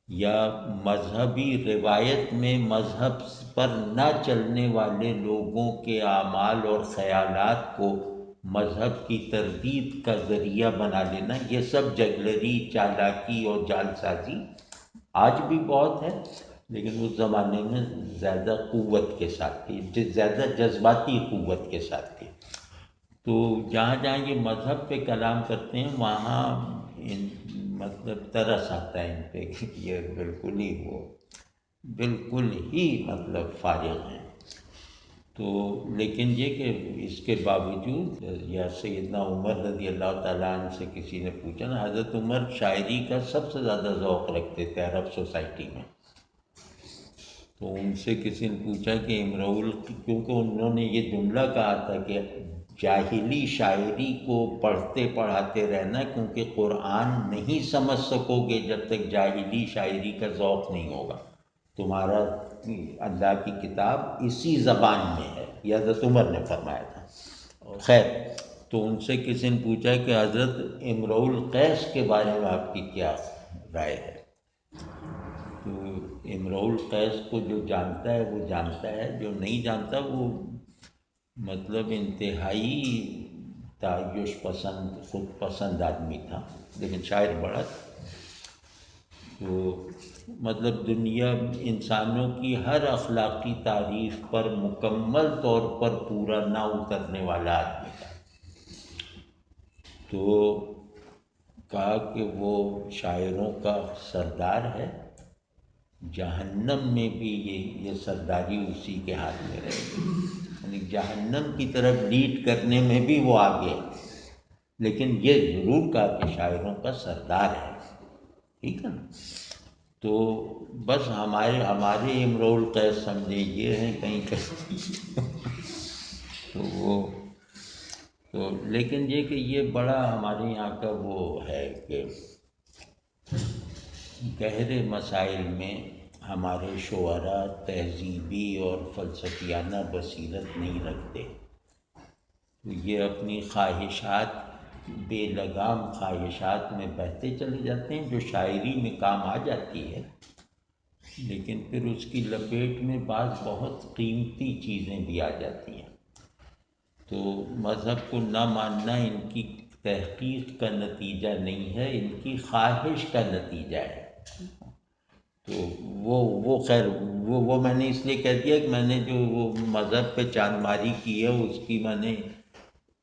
یا مذہبی روایت میں مذہب پر نہ چلنے والے لوگوں کے اعمال اور خیالات کو مذہب کی تردید کا ذریعہ بنا لینا. یہ سب جگلری، چالاکی اور جال سازی آج بھی بہت ہے، لیکن اس زمانے میں زیادہ قوت کے ساتھ تھی، زیادہ جذباتی قوت کے ساتھ تھی. تو جہاں جہاں یہ مذہب پہ کلام کرتے ہیں وہاں مطلب ترس آتا ہے ان پہ کہ یہ بالکل ہی مطلب فارغ ہیں. تو لیکن یہ کہ اس کے باوجود یا سیدنا عمر رضی اللہ تعالیٰ عنہ سے کسی نے پوچھا نا، حضرت عمر شاعری کا سب سے زیادہ ذوق رکھتے تھے عرب سوسائٹی میں. تو ان سے کسی نے پوچھا کہ کیونکہ انہوں نے یہ جملہ کہا تھا کہ جاہلی شاعری کو پڑھتے پڑھاتے رہنا، کیونکہ قرآن نہیں سمجھ سکو گے جب تک جاہلی شاعری کا ذوق نہیں ہوگا. تمہارا اللہ کی کتاب اسی زبان میں ہے، یہ حضرت عمر نے فرمایا تھا. خیر، تو ان سے کسی نے پوچھا کہ حضرت امرؤ القیس کے بارے میں آپ کی کیا رائے ہے؟ تو امرؤ القیس کو جو جانتا ہے وہ جانتا ہے، جو نہیں جانتا وہ مطلب انتہائی تعیش پسند، خود پسند آدمی تھا، لیکن شاعر بڑا تھا. تو مطلب دنیا انسانوں کی ہر اخلاقی تعریف پر مکمل طور پر پورا نہ اترنے والا آدمی تھا. تو کہا کہ وہ شاعروں کا سردار ہے، جہنم میں بھی یہ سرداری اسی کے ہاتھ میں رہے گی، یعنی جہنم کی طرف لیڈ کرنے میں بھی وہ آگے، لیکن یہ ضرور کہا کہ شاعروں کا سردار ہے، ٹھیک ہے نا۔ تو بس ہمارے امرؤ القیس سمجھے یہ ہیں کہیں تو لیکن یہ کہ یہ بڑا ہمارے یہاں کا وہ ہے کہ گہرے مسائل میں ہمارے شعراء تہذیبی اور فلسفیانہ بصیرت نہیں رکھتے، تو یہ اپنی خواہشات، بے لگام خواہشات میں بہتے چلے جاتے ہیں، جو شاعری میں کام آ جاتی ہے، لیکن پھر اس کی لپیٹ میں بعض بہت قیمتی چیزیں بھی آ جاتی ہیں۔ تو مذہب کو نہ ماننا ان کی تحقیق کا نتیجہ نہیں ہے، ان کی خواہش کا نتیجہ ہے۔ تو وہ خیر وہ میں نے اس لیے کہہ دیا کہ میں نے جو وہ مذہب پہ چاند ماری کی ہے اس کی میں نے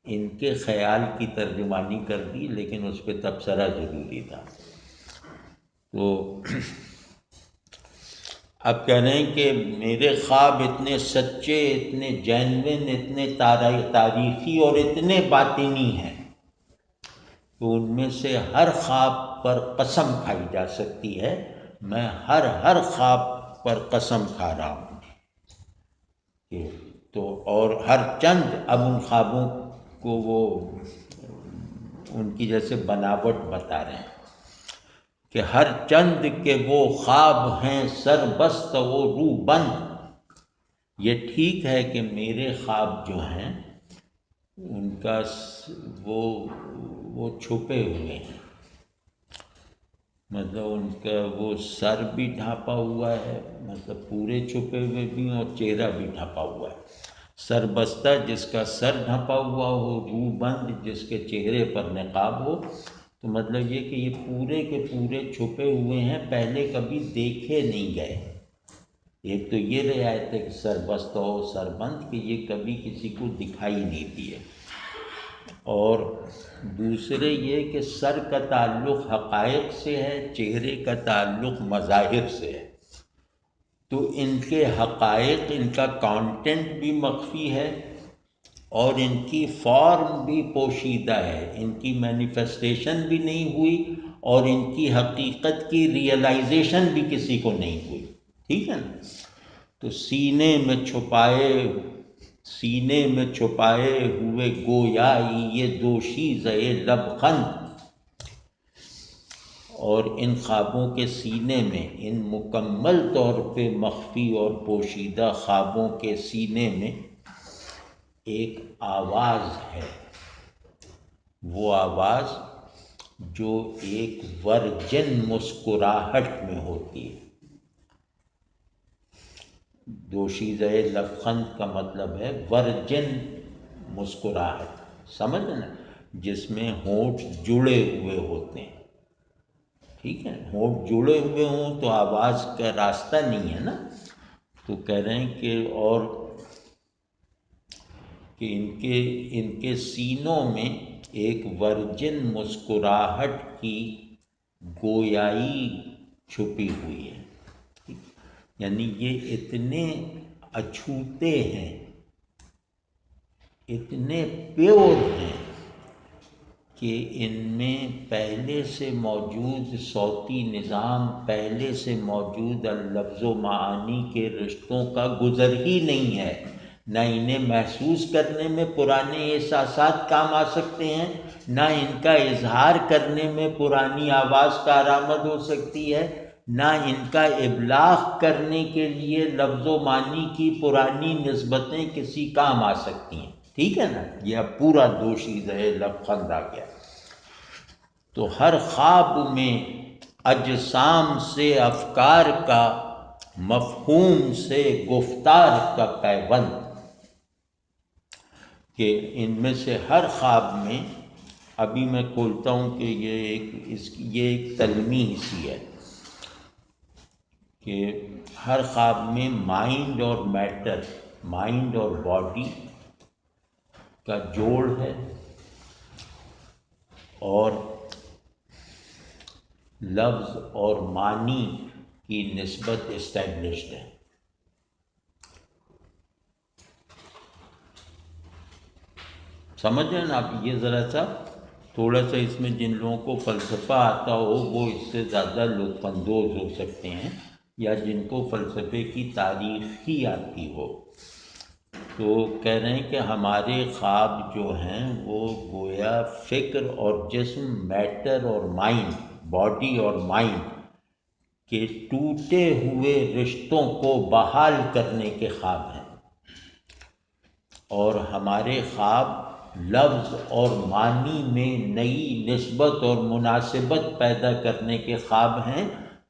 ان کے خیال کی ترجمانی کر دی، لیکن اس پہ تبصرہ ضروری تھا۔ تو اب کہہ رہے ہیں کہ میرے خواب اتنے سچے، اتنے جینوین، اتنے تاریخی اور اتنے باطنی ہیں تو ان میں سے ہر خواب پر قسم کھائی جا سکتی ہے، میں ہر خواب پر قسم کھا رہا ہوں تو اور ہر چند اب ان خوابوں کو وہ ان کی جیسے بناوٹ بتا رہے ہیں کہ ہر چند کے وہ خواب ہیں سر بست و روح بند۔ یہ ٹھیک ہے کہ میرے خواب جو ہیں ان کا وہ چھپے ہوئے ہیں، مطلب ان کا وہ سر بھی ڈھانپا ہوا ہے، مطلب پورے چھپے ہوئے بھی اور چہرہ بھی ڈھانپا ہوا ہے۔ سر بستہ جس کا سر ڈھانپا ہوا ہو، روح بند جس کے چہرے پر نقاب ہو، تو مطلب یہ کہ یہ پورے کے پورے چھپے ہوئے ہیں، پہلے کبھی دیکھے نہیں گئے۔ ایک تو یہ رعایت ہے کہ سر بستہ ہو سر بند، کہ یہ کبھی کسی کو دکھائی نہیں دیے، اور دوسرے یہ کہ سر کا تعلق حقائق سے ہے، چہرے کا تعلق مظاہر سے ہے، تو ان کے حقائق، ان کا کانٹینٹ بھی مخفی ہے اور ان کی فارم بھی پوشیدہ ہے، ان کی مینیفیسٹیشن بھی نہیں ہوئی اور ان کی حقیقت کی ریئلائزیشن بھی کسی کو نہیں ہوئی، ٹھیک ہے نا۔ تو سینے میں چھپائے ہوئے گویائی یہ دوشیزہ لبخند، اور ان خوابوں کے سینے میں، ان مکمل طور پہ مخفی اور پوشیدہ خوابوں کے سینے میں ایک آواز ہے، وہ آواز جو ایک ورجن مسکراہٹ میں ہوتی ہے۔ دوشیزہ لبخند کا مطلب ہے ورجن مسکراہٹ، سمجھ نا، جس میں ہونٹ جڑے ہوئے ہوتے ہیں، ٹھیک ہے، ہونٹ جڑے ہوئے ہوں تو آواز کا راستہ نہیں ہے نا۔ تو کہہ رہے ہیں کہ اور کہ ان کے سینوں میں ایک ورجن مسکراہٹ کی گویائی چھپی ہوئی ہے، یعنی یہ اتنے اچھوتے ہیں، اتنے پیور ہیں کہ ان میں پہلے سے موجود صوتی نظام، پہلے سے موجود لفظ و معانی کے رشتوں کا گزر ہی نہیں ہے، نہ انہیں محسوس کرنے میں پرانے احساسات کام آ سکتے ہیں، نہ ان کا اظہار کرنے میں پرانی آواز کارآمد ہو سکتی ہے، نہ ان کا ابلاغ کرنے کے لیے لفظ و معنی کی پرانی نسبتیں کسی کام آ سکتی ہیں، ٹھیک ہے نا۔ یہ اب پورا دوشیزہ لبخند آ گیا۔ تو ہر خواب میں اجسام سے افکار کا، مفہوم سے گفتار کا پیوند، کہ ان میں سے ہر خواب میں، ابھی میں کھولتا ہوں کہ یہ ایک تلمیح سی ہے کہ ہر خواب میں مائنڈ اور میٹر، مائنڈ اور باڈی کا جوڑ ہے، اور لفظ اور معنی کی نسبت اسٹیبلشڈ ہے۔ سمجھ رہے ہیں نا آپ؟ یہ ذرا سا تھوڑا سا اس میں جن لوگوں کو فلسفہ آتا ہو وہ اس سے زیادہ لطف اندوز ہو سکتے ہیں، یا جن کو فلسفے کی تاریخ ہی آتی ہو۔ تو کہہ رہے ہیں کہ ہمارے خواب جو ہیں وہ گویا فکر اور جسم، میٹر اور مائنڈ، باڈی اور مائنڈ کے ٹوٹے ہوئے رشتوں کو بحال کرنے کے خواب ہیں، اور ہمارے خواب لفظ اور معنی میں نئی نسبت اور مناسبت پیدا کرنے کے خواب ہیں،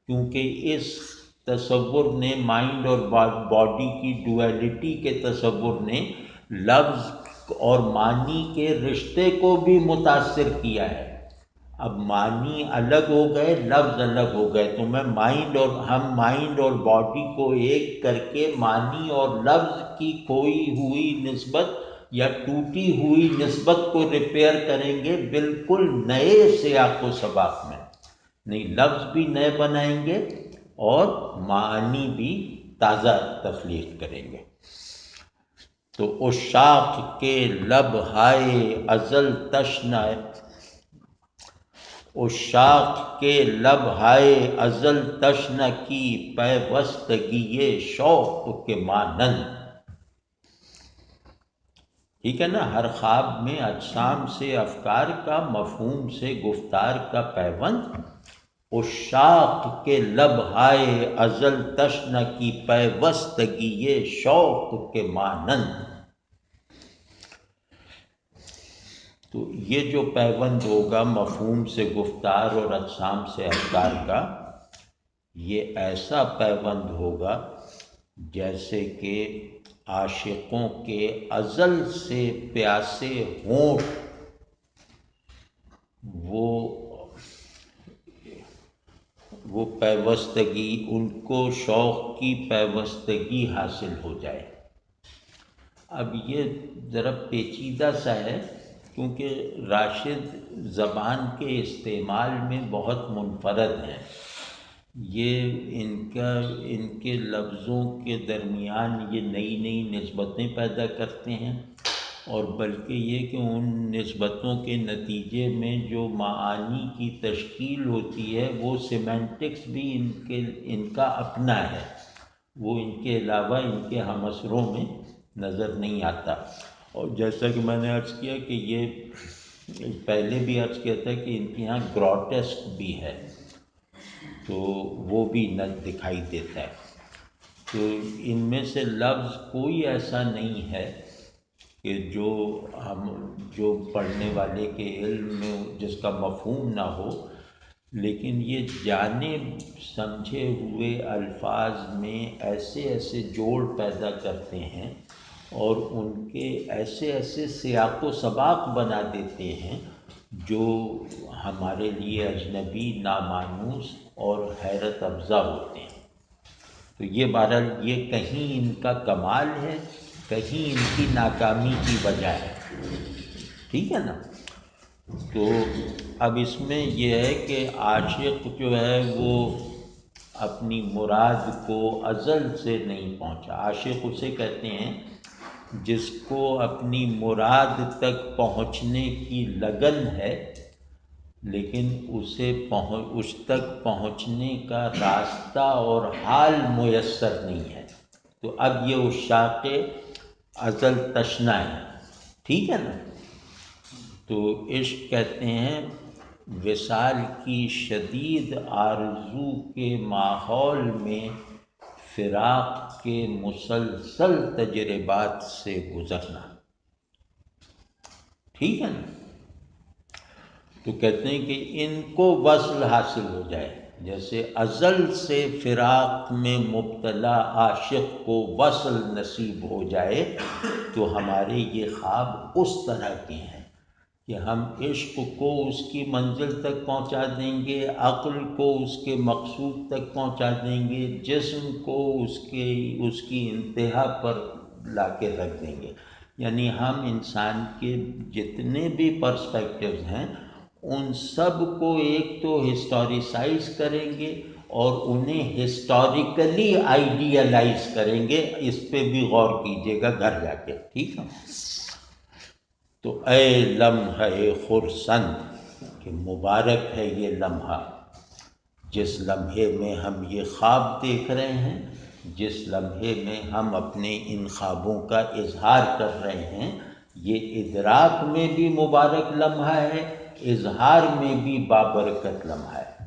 کیونکہ اس تصور نے، مائنڈ اور باڈی کی ڈویلٹی کے تصور نے لفظ اور معنی کے رشتے کو بھی متاثر کیا ہے۔ اب معنی الگ ہو گئے، لفظ الگ ہو گئے، تو ہم مائنڈ اور باڈی کو ایک کر کے معنی اور لفظ کی کھوئی ہوئی نسبت یا ٹوٹی ہوئی نسبت کو ریپیئر کریں گے بالکل نئے سیاق و سباق میں، نہیں لفظ بھی نئے بنائیں گے اور معنی بھی تازہ تخلیق کریں گے۔ تو عشاق کے لب ہائے ازل تشنہ، عشاق کے لب ہائے ازل تشنہ کی پیوستگی شوق کے مانند۔ ٹھیک ہے نا؟ ہر خواب میں اجسام سے افکار کا، مفہوم سے گفتار کا پیوند، عشاق کے لب ہائے ازل تشنہ کی پیوستگی شوق کے مانند۔ تو یہ جو پیوند ہوگا مفہوم سے گفتار اور اجسام سے افکار کا، یہ ایسا پیوند ہوگا جیسے کہ عاشقوں کے ازل سے پیاسے ہونٹ وہ پیوستگی، ان کو شوق کی پیوستگی حاصل ہو جائے۔ اب یہ ذرا پیچیدہ سا ہے، کیونکہ راشد زبان کے استعمال میں بہت منفرد ہیں۔ یہ ان کے لفظوں کے درمیان یہ نئی نئی نسبتیں پیدا کرتے ہیں، اور بلکہ یہ کہ ان نسبتوں کے نتیجے میں جو معانی کی تشکیل ہوتی ہے وہ سیمینٹکس بھی ان کا اپنا ہے، وہ ان کے علاوہ ان کے ہمعصروں میں نظر نہیں آتا۔ اور جیسا کہ میں نے عرض کیا کہ یہ پہلے بھی عرض کیا تھا کہ ان کے یہاں گروٹیسک بھی ہے، تو وہ بھی نہ دکھائی دیتا ہے۔ تو ان میں سے لفظ کوئی ایسا نہیں ہے کہ جو پڑھنے والے کے علم میں جس کا مفہوم نہ ہو، لیکن یہ جانے سمجھے ہوئے الفاظ میں ایسے ایسے جوڑ پیدا کرتے ہیں اور ان کے ایسے ایسے سیاق و سباق بنا دیتے ہیں جو ہمارے لیے اجنبی، نامانوس اور حیرت افزا ہوتے ہیں۔ تو یہ بہرحال یہ کہیں ان کا کمال ہے، کہیں ان کی ناکامی کی وجہ ہے۔ ٹھیک ہے نا؟ تو اب اس میں یہ ہے کہ عاشق جو ہے وہ اپنی مراد کو ازل سے نہیں پہنچا۔ عاشق اسے کہتے ہیں جس کو اپنی مراد تک پہنچنے کی لگن ہے، لیکن اس تک پہنچنے کا راستہ اور حال میسر نہیں ہے۔ تو اب یہ عشاق ازل تشنہ ہے۔ ٹھیک ہے نا؟ تو عشق کہتے ہیں وصال کی شدید آرزو کے ماحول میں فراق کے مسلسل تجربات سے گزرنا۔ ٹھیک ہے نا؟ تو کہتے ہیں کہ ان کو وصل حاصل ہو جائے، جیسے ازل سے فراق میں مبتلا عاشق کو وصل نصیب ہو جائے، تو ہمارے یہ خواب اس طرح کے ہیں کہ ہم عشق کو اس کی منزل تک پہنچا دیں گے، عقل کو اس کے مقصود تک پہنچا دیں گے، جسم کو اس کی انتہا پر لا کے رکھ دیں گے۔ یعنی ہم انسان کے جتنے بھی پرسپیکٹیوز ہیں ان سب کو ایک تو ہسٹوریسائز کریں گے اور انہیں ہسٹوریکلی آئیڈیالائز کریں گے. اس پہ بھی غور کیجیے گا گھر جا کے، ٹھیک ہے؟ تو اے لمحہ خرسند، کہ مبارک ہے یہ لمحہ جس لمحے میں ہم یہ خواب دیکھ رہے ہیں، جس لمحے میں ہم اپنے ان خوابوں کا اظہار کر رہے ہیں. یہ ادراک میں بھی مبارک لمحہ ہے، اظہار میں بھی بابرکت لمحہ ہے.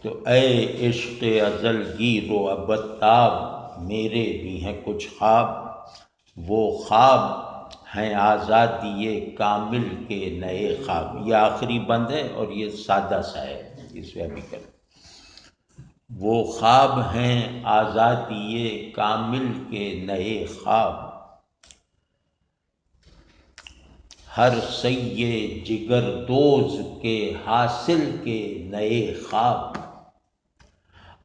تو اے عشق ازل گیر و ابتاب، میرے بھی ہیں کچھ خواب، وہ خواب ہیں آزادی کامل کے نئے خواب. یہ آخری بند ہے اور یہ سادہ سا ہے، اس پہ ابھی کریں. وہ خواب ہیں آزادی کامل کے نئے خواب، ہر سید جگر دوز کے حاصل کے نئے خواب،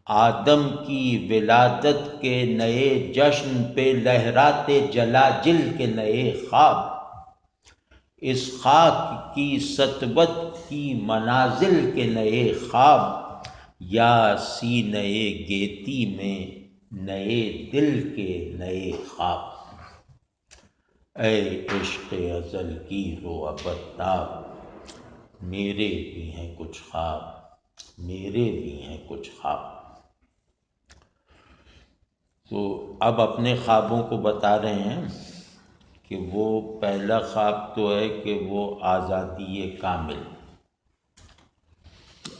آدم کی ولادت کے نئے جشن پہ لہراتے جلاجل کے نئے خواب، اس خاک کی سطوت کی منازل کے نئے خواب، یا سینہ گیتی میں نئے دل کے نئے خواب. اے عشق ازل گیر و ابتاب، میرے بھی ہیں کچھ خواب، میرے بھی ہیں کچھ خواب. تو اب اپنے خوابوں کو بتا رہے ہیں کہ وہ پہلا خواب تو ہے کہ وہ آزادی کامل.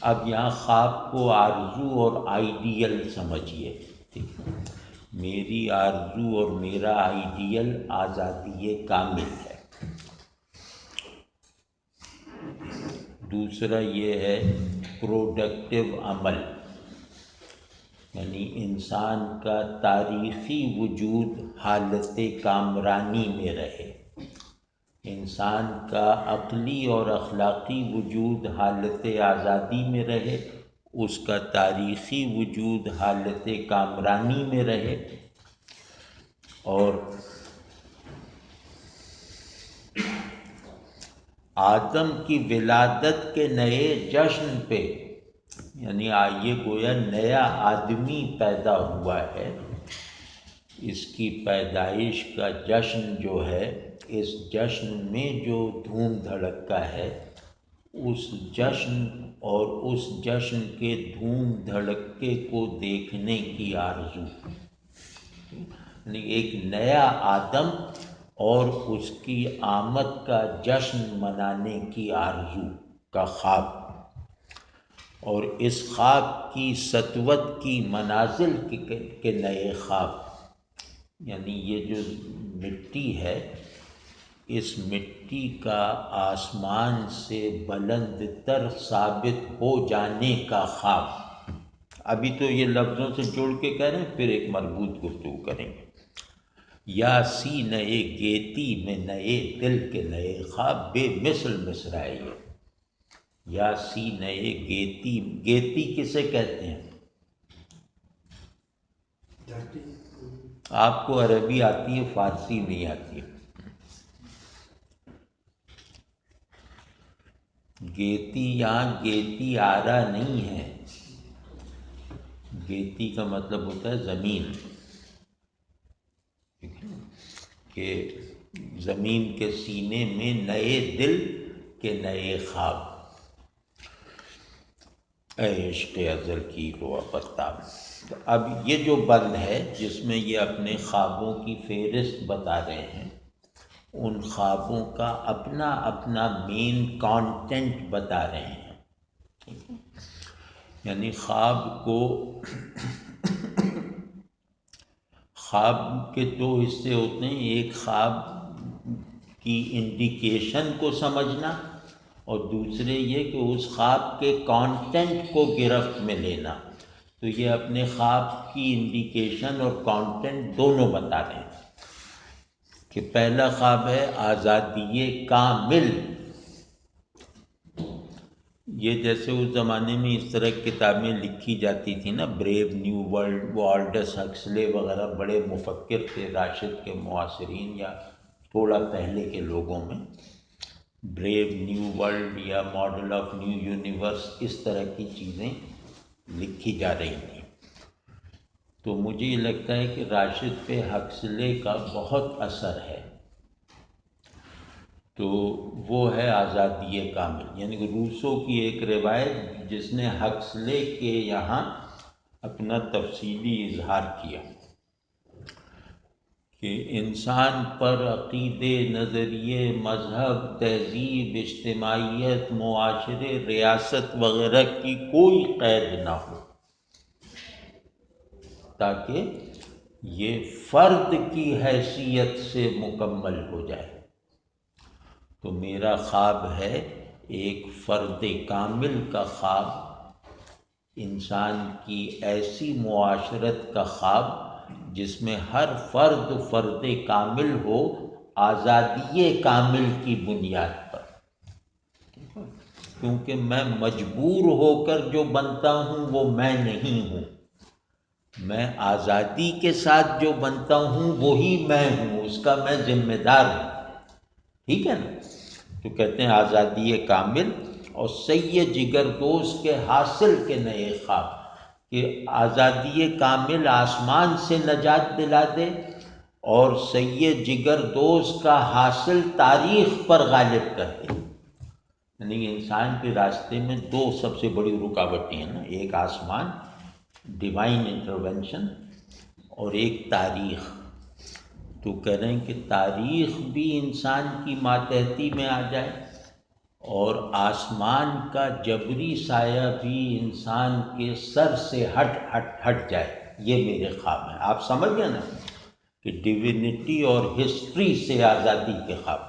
اب یہاں خواب کو آرزو اور آئیڈیل سمجھیے، ٹھیک ہے؟ میری آرزو اور میرا آئیڈیل آزادی کامل ہے. دوسرا یہ ہے پروڈکٹیو عمل، یعنی انسان کا تاریخی وجود حالت کامرانی میں رہے، انسان کا عقلی اور اخلاقی وجود حالت آزادی میں رہے، اس کا تاریخی وجود حالت کامرانی میں رہے. اور آدم کی ولادت کے نئے جشن پہ، یعنی یہ گویا نیا آدمی پیدا ہوا ہے، اس کی پیدائش کا جشن جو ہے، اس جشن میں جو دھوم دھڑکا ہے، اس جشن اور اس جشن کے دھوم دھڑکے کو دیکھنے کی آرزو، یعنی ایک نیا آدم اور اس کی آمد کا جشن منانے کی آرزو کا خواب. اور اس خواب کی سطوت کی منازل کے نئے خواب، یعنی یہ جو مٹی ہے، اس مٹی کا آسمان سے بلند تر ثابت ہو جانے کا خواب. ابھی تو یہ لفظوں سے جوڑ کے کہہ رہے ہیں، پھر ایک مربوط گفتگو کریں گے. یا سینہ گیتی میں نئے دل کے نئے خواب، بے مثل مصرع ہے یہ. یا سینہ گیتی، گیتی کسے کہتے ہیں؟ آپ کو عربی آتی ہے، فارسی نہیں آتی ہے. گیتی یہاں گیتی آرا نہیں ہے، گیتی کا مطلب ہوتا ہے زمین، کہ زمین کے سینے میں نئے دل کے نئے خواب. اے عشق ازل کی رو ابتاب. اب یہ جو بند ہے جس میں یہ اپنے خوابوں کی فہرست بتا رہے ہیں، ان خوابوں کا اپنا اپنا مین کانٹینٹ بتا رہے ہیں. یعنی خواب کے دو حصے ہوتے ہیں، ایک خواب کی انڈیکیشن کو سمجھنا، اور دوسرے یہ کہ اس خواب کے کانٹینٹ کو گرفت میں لینا. تو یہ اپنے خواب کی انڈیکیشن اور کانٹینٹ دونوں بتا رہے ہیں کہ پہلا خواب ہے آزادی کامل. یہ جیسے اس زمانے میں اس طرح کی کتابیں لکھی جاتی تھیں نا، بریو نیو ورلڈ، وہ آلڈس ہکسلے وغیرہ بڑے مفکر تھے راشد کے معاصرین یا تھوڑا پہلے کے لوگوں میں. بریو نیو ورلڈ یا ماڈل آف نیو یونیورس، اس طرح کی چیزیں لکھی جا رہی تھیں۔ تو مجھے یہ لگتا ہے کہ راشد پہ ہکسلے کا بہت اثر ہے، تو وہ ہے آزادی کامل، یعنی کہ روسو کی ایک روایت جس نے ہکسلے کے یہاں اپنا تفصیلی اظہار کیا کہ انسان پر عقیدے، نظریے، مذہب، تہذیب، اجتماعیت، معاشرے، ریاست وغیرہ کی کوئی قید نہ ہو، تاکہ یہ فرد کی حیثیت سے مکمل ہو جائے۔ تو میرا خواب ہے ایک فرد کامل کا خواب، انسان کی ایسی معاشرت کا خواب جس میں ہر فرد فرد کامل ہو، آزادی کامل کی بنیاد پر۔ کیونکہ میں مجبور ہو کر جو بنتا ہوں وہ میں نہیں ہوں، میں آزادی کے ساتھ جو بنتا ہوں وہی میں ہوں، اس کا میں ذمہ دار ہوں، ٹھیک ہے نا؟ تو کہتے ہیں آزادی کامل اور سید جگر دوست کے حاصل کے نئے خواب، کہ آزادی کامل آسمان سے نجات دلا دے اور سید جگر دوست کا حاصل تاریخ پر غالب کر دے۔ یعنی انسان کے راستے میں دو سب سے بڑی رکاوٹیں ہیں نا، ایک آسمان، ڈیوائن انٹروینشن، اور ایک تاریخ۔ تو کہہ رہے ہیں کہ تاریخ بھی انسان کی ماتحتی میں آ جائے اور آسمان کا جبری سایہ بھی انسان کے سر سے ہٹ جائے، یہ میرے خواب ہیں۔ آپ سمجھ گئے نا کہ ڈیوینٹی اور ہسٹری سے آزادی کے خواب،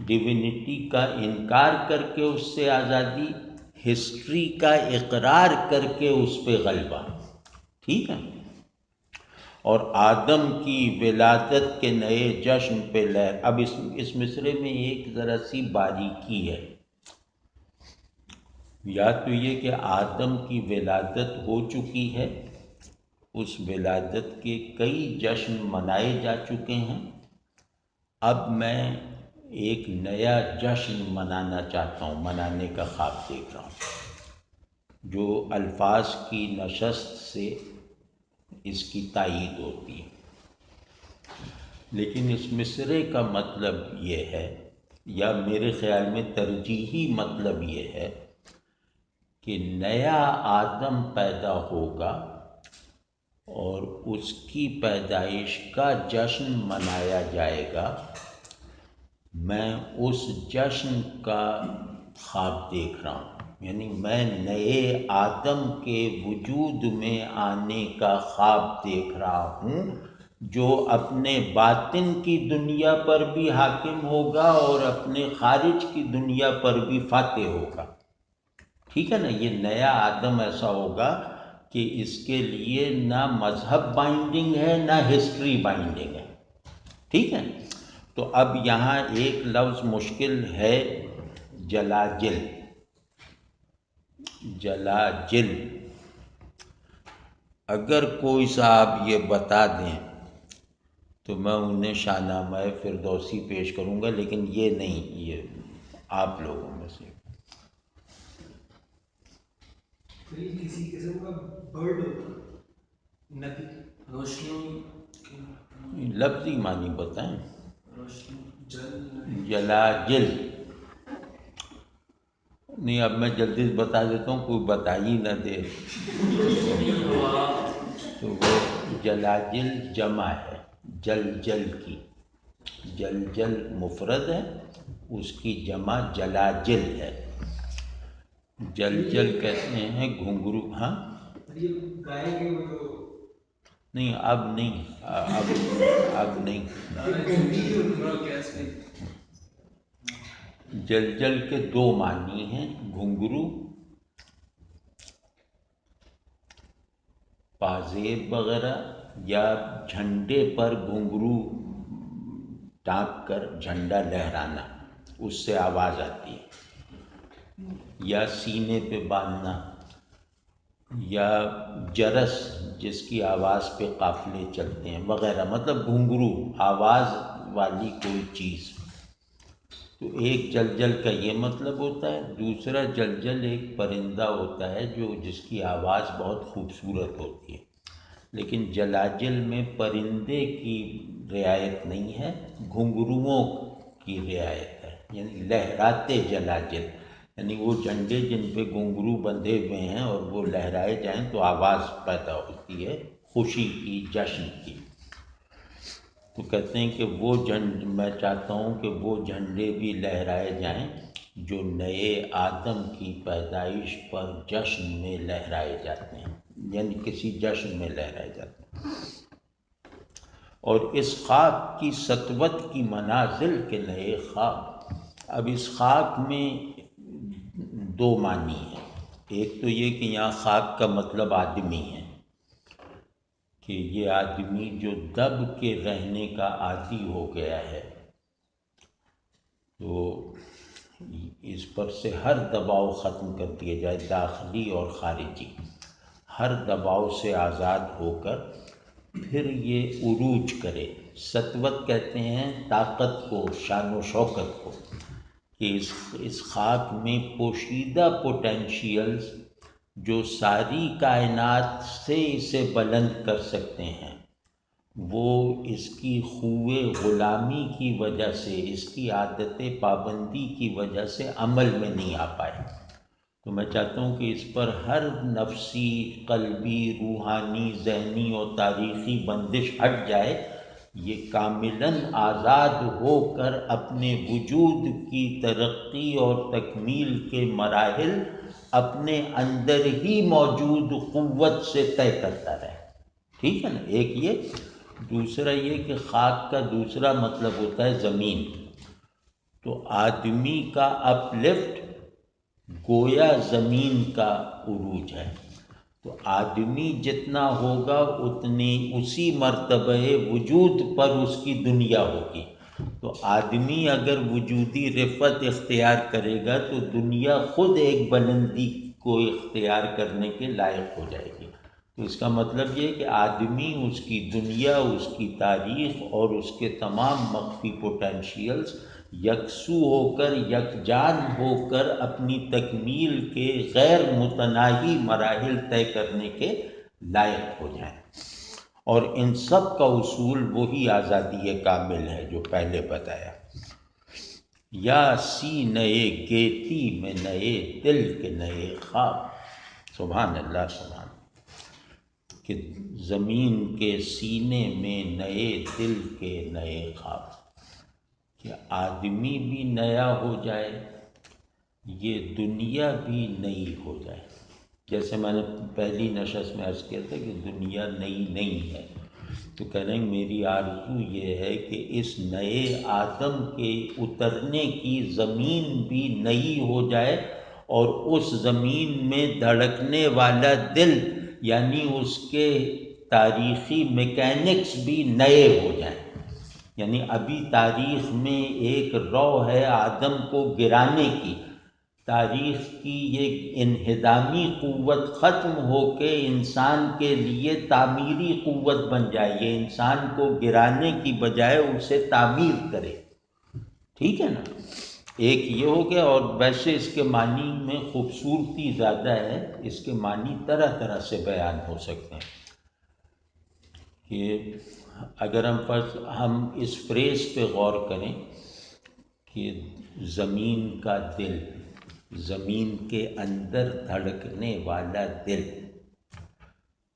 ڈیوینٹی کا انکار کر کے اس سے آزادی، ہسٹری کا اقرار کر کے اس پہ غلبہ، ٹھیک ہے؟ اور آدم کی ولادت کے نئے جشن پہ لہر۔ اب اس مصرعے میں ایک ذرا سی باریکی ہے، یا تو یہ کہ آدم کی ولادت ہو چکی ہے، اس ولادت کے کئی جشن منائے جا چکے ہیں، اب میں ایک نیا جشن منانا چاہتا ہوں، منانے کا خواب دیکھ رہا ہوں، جو الفاظ کی نشست سے اس کی تائید ہوتی ہے۔ لیکن اس مصرعے کا مطلب یہ ہے، یا میرے خیال میں ترجیحی مطلب یہ ہے کہ نیا آدم پیدا ہوگا اور اس کی پیدائش کا جشن منایا جائے گا۔ میں اس جشن کا خواب دیکھ رہا ہوں، یعنی میں نئے آدم کے وجود میں آنے کا خواب دیکھ رہا ہوں، جو اپنے باطن کی دنیا پر بھی حاکم ہوگا اور اپنے خارج کی دنیا پر بھی فاتح ہوگا، ٹھیک ہے نا؟ یہ نیا آدم ایسا ہوگا کہ اس کے لیے نہ مذہب بائنڈنگ ہے نہ ہسٹری بائنڈنگ ہے، ٹھیک ہے؟ تو اب یہاں ایک لفظ مشکل ہے، جلاجل۔ جلاجل اگر کوئی صاحب یہ بتا دیں تو میں انہیں شاہ نامہ فردوسی پیش کروں گا، لیکن یہ نہیں، یہ آپ لوگوں میں سے کسی قسم کا برڈ ہوتا، نبی، روشنی، لفظی معنی بتائیں۔ روشنی، جلاجل نہیں، اب میں جلدی سے بتا دیتا ہوں، کوئی بتا ہی نہ دے۔ تو وہ جلاجل جمع ہے جل کی، جل مفرد ہے، اس کی جمع جلاجل ہے۔ جل کہتے ہیں گھنگرو، ہاں نہیں، اب نہیں، اب نہیں۔ جل کے دو معنی ہیں، گھنگرو، پازیب وغیرہ، یا جھنڈے پر گھنگرو ٹانپ کر جھنڈا لہرانا، اس سے آواز آتی ہے، یا سینے پہ باندھنا، یا جرس جس کی آواز پہ قافلے چلتے ہیں وغیرہ، مطلب گھنگرو، آواز والی کوئی چیز۔ تو ایک جلجل کا یہ مطلب ہوتا ہے، دوسرا جلجل ایک پرندہ ہوتا ہے جس کی آواز بہت خوبصورت ہوتی ہے، لیکن جلاجل میں پرندے کی رعایت نہیں ہے، گھنگروؤں کی رعایت ہے، یعنی لہراتے جلاجل، یعنی وہ جھنڈے جن پہ گھنگرو بندھے ہوئے ہیں اور وہ لہرائے جائیں تو آواز پیدا ہوتی ہے خوشی کی، جشن کی۔ تو کہتے ہیں کہ میں چاہتا ہوں کہ وہ جھنڈے بھی لہرائے جائیں جو نئے آدم کی پیدائش پر جشن میں لہرائے جاتے ہیں، یعنی کسی جشن میں لہرائے جاتے ہیں۔ اور اس خاک کی سطوت کی منازل کے نئے خواب۔ اب اس خاک میں دو معنی ہیں، ایک تو یہ کہ یہاں خاک کا مطلب آدمی ہے، کہ یہ آدمی جو دب کے رہنے کا عادی ہو گیا ہے، تو اس پر سے ہر دباؤ ختم کر دیا جائے، داخلی اور خارجی، ہر دباؤ سے آزاد ہو کر پھر یہ عروج کرے۔ سطوت کہتے ہیں طاقت کو، شان و شوکت کو، کہ اس خاک میں پوشیدہ پوٹینشیلز جو ساری کائنات سے اسے بلند کر سکتے ہیں، وہ اس کی خوئے غلامی کی وجہ سے، اس کی عادت پابندی کی وجہ سے عمل میں نہیں آ پائے۔ تو میں چاہتا ہوں کہ اس پر ہر نفسی، قلبی، روحانی، ذہنی اور تاریخی بندش ہٹ جائے، یہ کاملاً آزاد ہو کر اپنے وجود کی ترقی اور تکمیل کے مراحل اپنے اندر ہی موجود قوت سے طے کرتا رہے۔ ٹھیک ہے نا، ایک یہ، دوسرا یہ کہ خاک کا دوسرا مطلب ہوتا ہے زمین۔ تو آدمی کا اپ لفٹ گویا زمین کا عروج ہے، تو آدمی جتنا ہوگا اتنی اسی مرتبہ وجود پر اس کی دنیا ہوگی۔ تو آدمی اگر وجودی رفعت اختیار کرے گا تو دنیا خود ایک بلندی کو اختیار کرنے کے لائق ہو جائے گی۔ تو اس کا مطلب یہ کہ آدمی، اس کی دنیا، اس کی تاریخ اور اس کے تمام مخفی پوٹینشیلز یکسو ہو کر، یکجان ہو کر اپنی تکمیل کے غیر متناہی مراحل طے کرنے کے لائق ہو جائیں۔ اور ان سب کا اصول وہی آزادی کامل ہے جو پہلے بتایا۔ یا سی نئے گیتی میں نئے دل کے نئے خواب۔ سبحان اللہ، سبحان اللہ، کہ زمین کے سینے میں نئے دل کے نئے خواب، کہ آدمی بھی نیا ہو جائے، یہ دنیا بھی نئی ہو جائے۔ جیسے میں نے پہلی نشست میں عرض کیا تھا کہ دنیا نئی نہیں ہے، تو کہہ رہے ہیں میری آرزو یہ ہے کہ اس نئے آدم کے اترنے کی زمین بھی نئی ہو جائے، اور اس زمین میں دھڑکنے والا دل، یعنی اس کے تاریخی میکینکس بھی نئے ہو جائیں۔ یعنی ابھی تاریخ میں ایک رو ہے آدم کو گرانے کی، تاریخ کی یہ انہدامی قوت ختم ہو کے انسان کے لیے تعمیری قوت بن جائے، یہ انسان کو گرانے کی بجائے اسے تعمیر کرے۔ ٹھیک ہے نا، ایک یہ ہو گیا۔ اور ویسے اس کے معنی میں خوبصورتی زیادہ ہے، اس کے معنی طرح طرح سے بیان ہو سکتے ہیں۔ کہ اگر ہم اس فریز پہ غور کریں کہ زمین کا دل، زمین کے اندر دھڑکنے والا دل،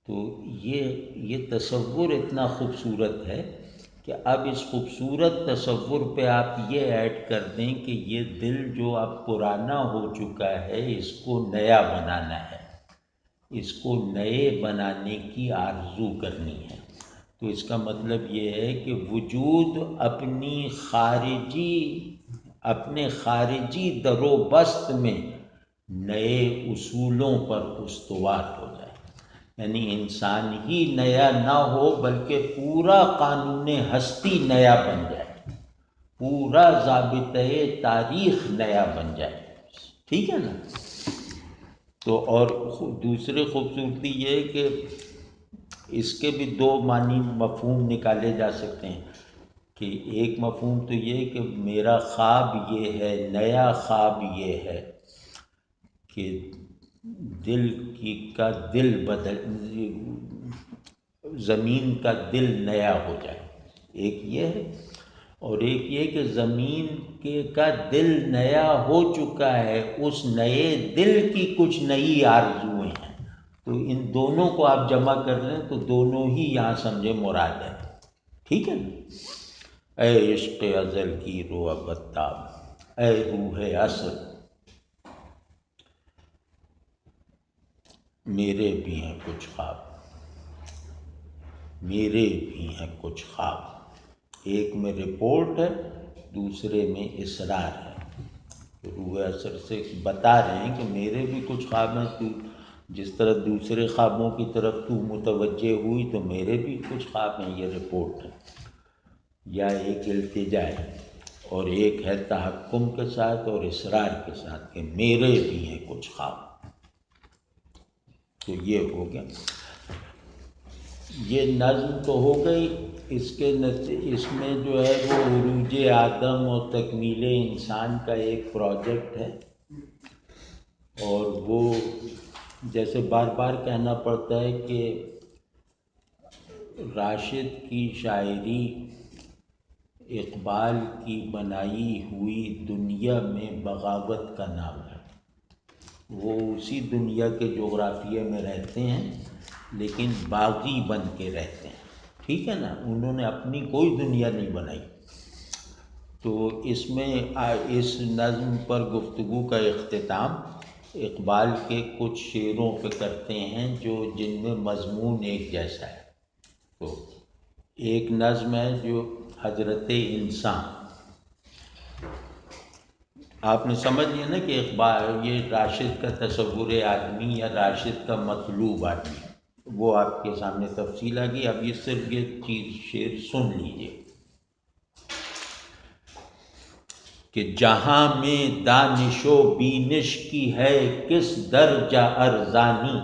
تو یہ تصور اتنا خوبصورت ہے کہ اب اس خوبصورت تصور پہ آپ یہ ایڈ کر دیں کہ یہ دل جو اب پرانا ہو چکا ہے، اس کو نیا بنانا ہے، اس کو نئے بنانے کی آرزو کرنی ہے۔ تو اس کا مطلب یہ ہے کہ وجود اپنے خارجی در و بست میں نئے اصولوں پر استوار ہو جائے، یعنی انسان ہی نیا نہ ہو بلکہ پورا قانون ہستی نیا بن جائے، پورا ضابطۂ تاریخ نیا بن جائے۔ ٹھیک ہے نا۔ تو اور دوسری خوبصورتی یہ ہے کہ اس کے بھی دو معنی مفہوم نکالے جا سکتے ہیں، کہ ایک مفہوم تو یہ کہ میرا خواب یہ ہے، نیا خواب یہ ہے کہ دل کا دل بدل، زمین کا دل نیا ہو جائے، ایک یہ ہے، اور ایک یہ کہ زمین کا دل نیا ہو چکا ہے، اس نئے دل کی کچھ نئی آرزوئیں ہیں، تو ان دونوں کو آپ جمع کر لیں تو دونوں ہی یہاں سمجھے مراد ہے، ٹھیک ہے نا؟ اے عشق ازل کی رو ابتاب، اے روح اصل، میرے بھی ہیں کچھ خواب، میرے بھی ہیں کچھ خواب، ایک میں رپورٹ ہے، دوسرے میں اصرار ہے۔ روح اثر سے بتا رہے ہیں کہ میرے بھی کچھ خواب ہیں، تو جس طرح دوسرے خوابوں کی طرف تو متوجہ ہوئی تو میرے بھی کچھ خواب ہیں، یہ رپورٹ ہے، یا ایک التجا ہے، اور ایک ہے تحکم کے ساتھ اور اصرار کے ساتھ کہ میرے بھی ہیں کچھ خواب۔ تو یہ ہو گیا، یہ نظم تو ہو گئی، اس میں جو ہے وہ عروج آدم اور تکمیل انسان کا ایک پروجیکٹ ہے، اور وہ جیسے بار بار کہنا پڑتا ہے کہ راشد کی شاعری اقبال کی بنائی ہوئی دنیا میں بغاوت کا نام ہے، وہ اسی دنیا کے جغرافیے میں رہتے ہیں لیکن باغی بن کے رہتے ہیں، ٹھیک ہے نا، انہوں نے اپنی کوئی دنیا نہیں بنائی۔ تو اس میں اس نظم پر گفتگو کا اختتام اقبال کے کچھ شعروں پہ کرتے ہیں جن میں مضمون ایک جیسا ہے۔ تو ایک نظم ہے جو حضرت انسان، آپ نے سمجھ لیا نا کہ اقبال یہ راشد کا تصور آدمی یا راشد کا مطلوب آدمی، وہ آپ کے سامنے تفصیل آ گئی۔ اب یہ صرف یہ چیز شعر سن لیجیے کہ جہاں میں دانش و بینش کی ہے کس درجہ ارزانی،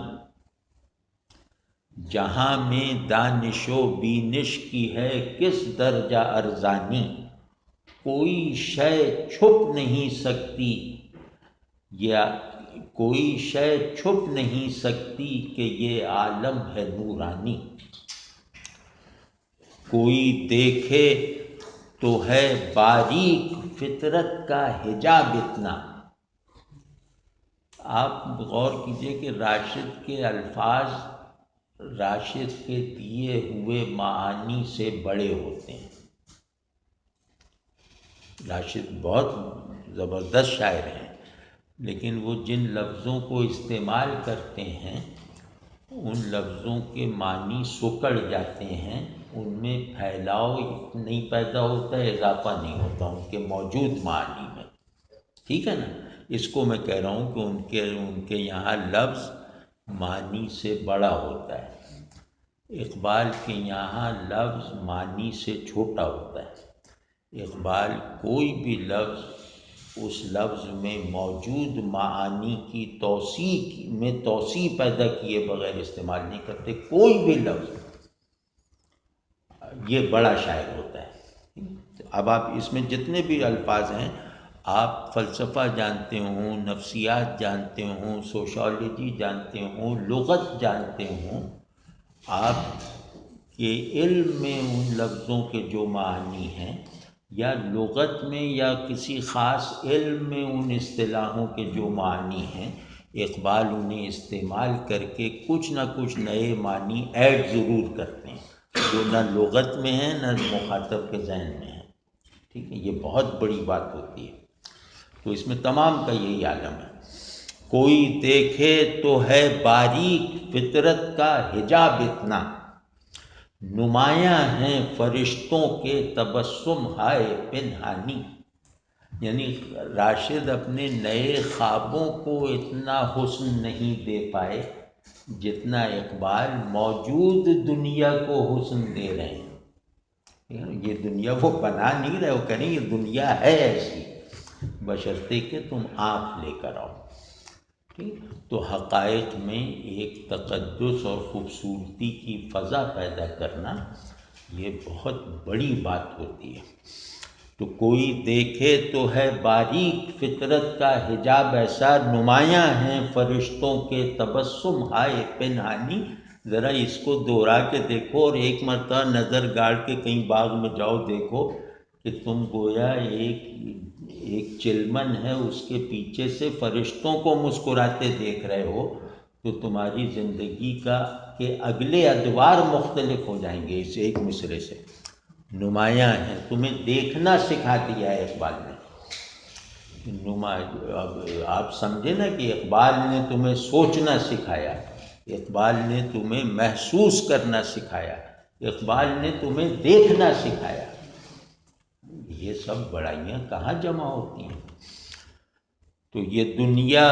جہاں میں دانش و بینش کی ہے کس درجہ ارزانی، کوئی شے چھپ نہیں سکتی، یا کوئی شے چھپ نہیں سکتی کہ یہ عالم ہے نورانی، کوئی دیکھے تو ہے باریک فطرت کا حجاب اتنا۔ آپ غور کیجئے کہ راشد کے الفاظ راشد کے دیے ہوئے معانی سے بڑے ہوتے ہیں۔ راشد بہت زبردست شاعر ہیں، لیکن وہ جن لفظوں کو استعمال کرتے ہیں ان لفظوں کے معنی سکڑ جاتے ہیں، ان میں پھیلاؤ نہیں پیدا ہوتا ہے، اضافہ نہیں ہوتا ان کے موجود معنی میں، ٹھیک ہے نا؟ اس کو میں کہہ رہا ہوں کہ ان کے یہاں لفظ معنی سے بڑا ہوتا ہے، اقبال کے یہاں لفظ معنی سے چھوٹا ہوتا ہے۔ اقبال کوئی بھی لفظ اس لفظ میں موجود معانی کی توسیع پیدا کیے بغیر استعمال نہیں کرتے، کوئی بھی لفظ، یہ بڑا شاعر ہوتا ہے۔ اب آپ اس میں جتنے بھی الفاظ ہیں، آپ فلسفہ جانتے ہوں، نفسیات جانتے ہوں، سوشالوجی جانتے ہوں، لغت جانتے ہوں، آپ کے علم میں ان لفظوں کے جو معنی ہیں، یا لغت میں یا کسی خاص علم میں ان اصطلاحوں کے جو معنی ہیں، اقبال انہیں استعمال کر کے کچھ نہ کچھ نئے معنی ایڈ ضرور کرتے ہیں جو نہ لغت میں ہیں نہ مخاطب کے ذہن میں ہیں، ٹھیک ہے؟ یہ بہت بڑی بات ہوتی ہے۔ تو اس میں تمام کا یہی عالم ہے، کوئی دیکھے تو ہے باریک فطرت کا حجاب اتنا، نمایاں ہیں فرشتوں کے تبسم ہائے پنہانی، یعنی راشد اپنے نئے خوابوں کو اتنا حسن نہیں دے پائے جتنا اقبال موجود دنیا کو حسن دے رہے ہیں۔ یہ دنیا وہ بنا نہیں رہے، وہ کہہ رہے ہیں یہ دنیا ہے ایسی، بشرطے کہ تم آنکھ لے کر آؤ، ٹھیک؟ تو حقائق میں ایک تقدس اور خوبصورتی کی فضا پیدا کرنا یہ بہت بڑی بات ہوتی ہے۔ تو کوئی دیکھے تو ہے باریک فطرت کا حجاب ایسا، نمایاں ہیں فرشتوں کے تبسم ہائے پنہانی۔ ذرا اس کو دوہرا کے دیکھو اور ایک مرتبہ نظر گاڑ کے کہیں باغ میں جاؤ، دیکھو کہ تم گویا ایک چلمن ہے، اس کے پیچھے سے فرشتوں کو مسکراتے دیکھ رہے ہو، تو تمہاری زندگی کے اگلے ادوار مختلف ہو جائیں گے اس ایک مصرے سے۔ نمایاں ہیں، تمہیں دیکھنا سکھا دیا ہے اقبال نے۔ اب آپ سمجھے نا کہ اقبال نے تمہیں سوچنا سکھایا، اقبال نے تمہیں محسوس کرنا سکھایا، اقبال نے تمہیں دیکھنا سکھایا۔ یہ سب بڑائیاں کہاں جمع ہوتی ہیں؟ تو یہ دنیا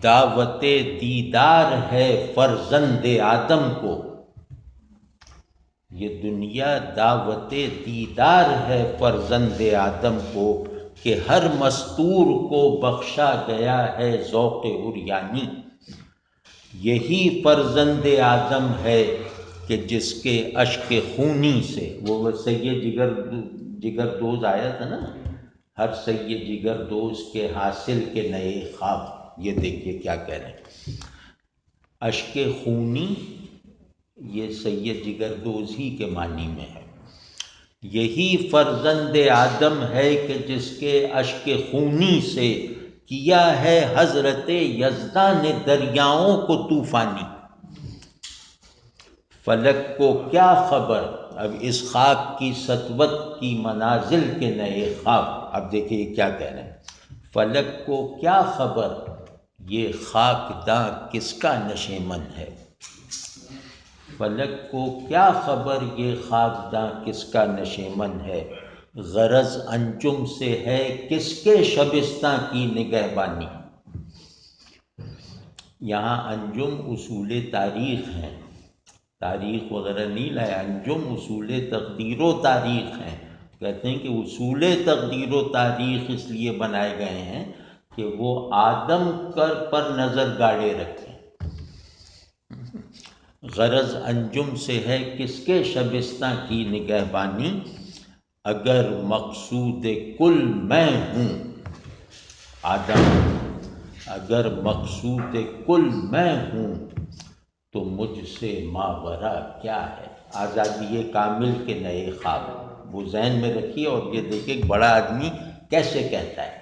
دعوت دیدار ہے فرزند آدم کو، یہ دنیا دعوت دیدار ہے فرزند آدم کو، کہ ہر مستور کو بخشا گیا ہے ذوق عریانی۔ یہی فرزند آدم ہے کہ جس کے اشک خونی سے، وہ سید جگر دوز آیا تھا نا، ہر سید جگر دوز کے حاصل کے نئے خواب۔ یہ دیکھیے کیا کہہ رہے ہیں، اشک خونی یہ سید جگر دوز ہی کے معنی میں ہے۔ یہی فرزند آدم ہے کہ جس کے اشک خونی سے کیا ہے حضرت یزداں نے دریاؤں کو طوفانی۔ فلک کو کیا خبر اب اس خاک کی سطوت کی منازل کے نئے خواب۔ اب دیکھیے کیا کہہ رہے ہیں، فلک کو کیا خبر یہ خاک داں کس کا نشیمن ہے، فلک کو کیا خبر یہ خاک داں کس کا نشیمن ہے، غرض انجم سے ہے کس کے شبستاں کی نگہبانی۔ یہاں انجم اصول تاریخ ہیں، تاریخ وغیرہ نہیں لائے، انجم اصول تقدیر و تاریخ ہیں۔ کہتے ہیں کہ اصول تقدیر و تاریخ اس لیے بنائے گئے ہیں کہ وہ آدم پر نظر گاڑے رکھیں۔ غرض انجم سے ہے کس کے شبستاں کی نگہبانی، اگر مقصود کل میں ہوں آدم، اگر مقصود کل میں ہوں تو مجھ سے ماورا کیا ہے۔ آزادی کامل کے نئے خواب، وہ ذہن میں رکھیے اور یہ دیکھیں کہ بڑا آدمی کیسے کہتا ہے،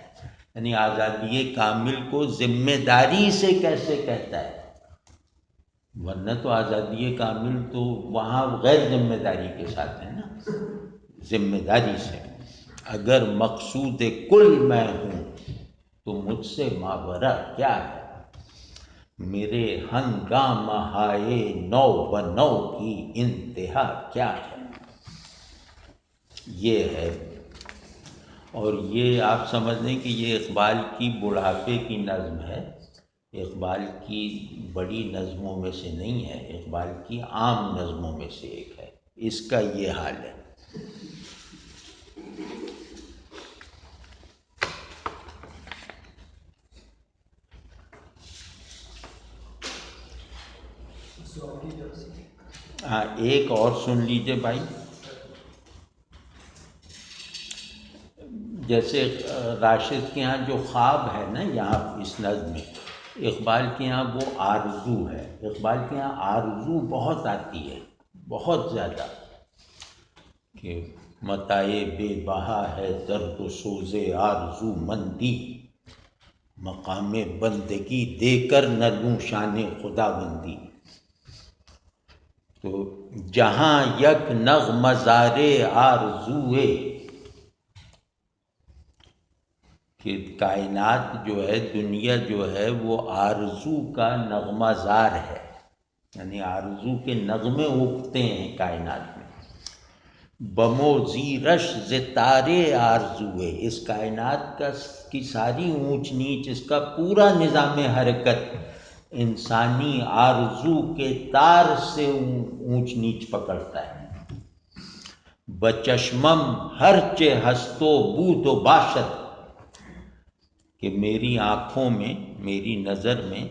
یعنی آزادی کامل کو ذمہ داری سے کیسے کہتا ہے، ورنہ تو آزادی کامل تو وہاں غیر ذمہ داری کے ساتھ ہے نا، ذمہ داری سے۔ اگر مقصود کل میں ہوں تو مجھ سے ماورا کیا ہے، میرے ہنگامہ ہائے نو بنو کی انتہا کیا ہے۔ یہ ہے، اور یہ آپ سمجھ لیں کہ یہ اقبال کی بڑھاپے کی نظم ہے، اقبال کی بڑی نظموں میں سے نہیں ہے، اقبال کی عام نظموں میں سے ایک ہے، اس کا یہ حال ہے۔ ہاں ایک اور سن لیجئے بھائی، جیسے راشد کے ہاں جو خواب ہے نا یہاں اس نظم میں، اقبال کے ہاں وہ آرزو ہے، اقبال کے ہاں آرزو بہت آتی ہے، بہت زیادہ، کہ متاع بے بہا ہے درد و سوز آرزو مندی، مقام بندگی دے کر نہ لوں شان خدا بندی۔ تو جہاں یک نغمہ زار آرزوئے، کہ کائنات جو ہے، دنیا جو ہے وہ آرزو کا نغمہ زار ہے، یعنی آرزو کے نغمے اگتے ہیں کائنات میں۔ بمو زیرش ز تارے آرزوئے، اس کائنات کی ساری اونچ نیچ، اس کا پورا نظام حرکت انسانی آرزو کے تار سے اونچ نیچ پکڑتا ہے۔ بچشمم ہر چہ ہست و بود و باشد، کہ میری آنکھوں میں، میری نظر میں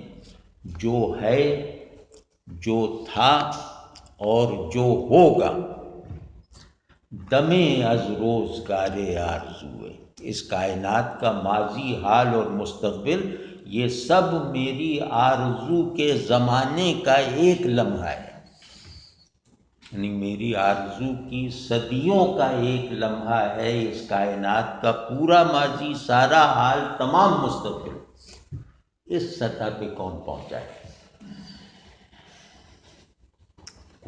جو ہے، جو تھا اور جو ہوگا، دمیں از روزگار آرزوئے، اس کائنات کا ماضی، حال اور مستقبل یہ سب میری آرزو کے زمانے کا ایک لمحہ ہے، یعنی میری آرزو کی صدیوں کا ایک لمحہ ہے۔ اس کائنات کا پورا ماضی، سارا حال، تمام مستقبل اس سطح پہ کون پہنچا ہے؟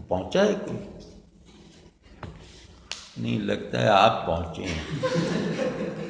پہنچا ہے کوئی؟ نہیں، لگتا ہے آپ پہنچے ہیں۔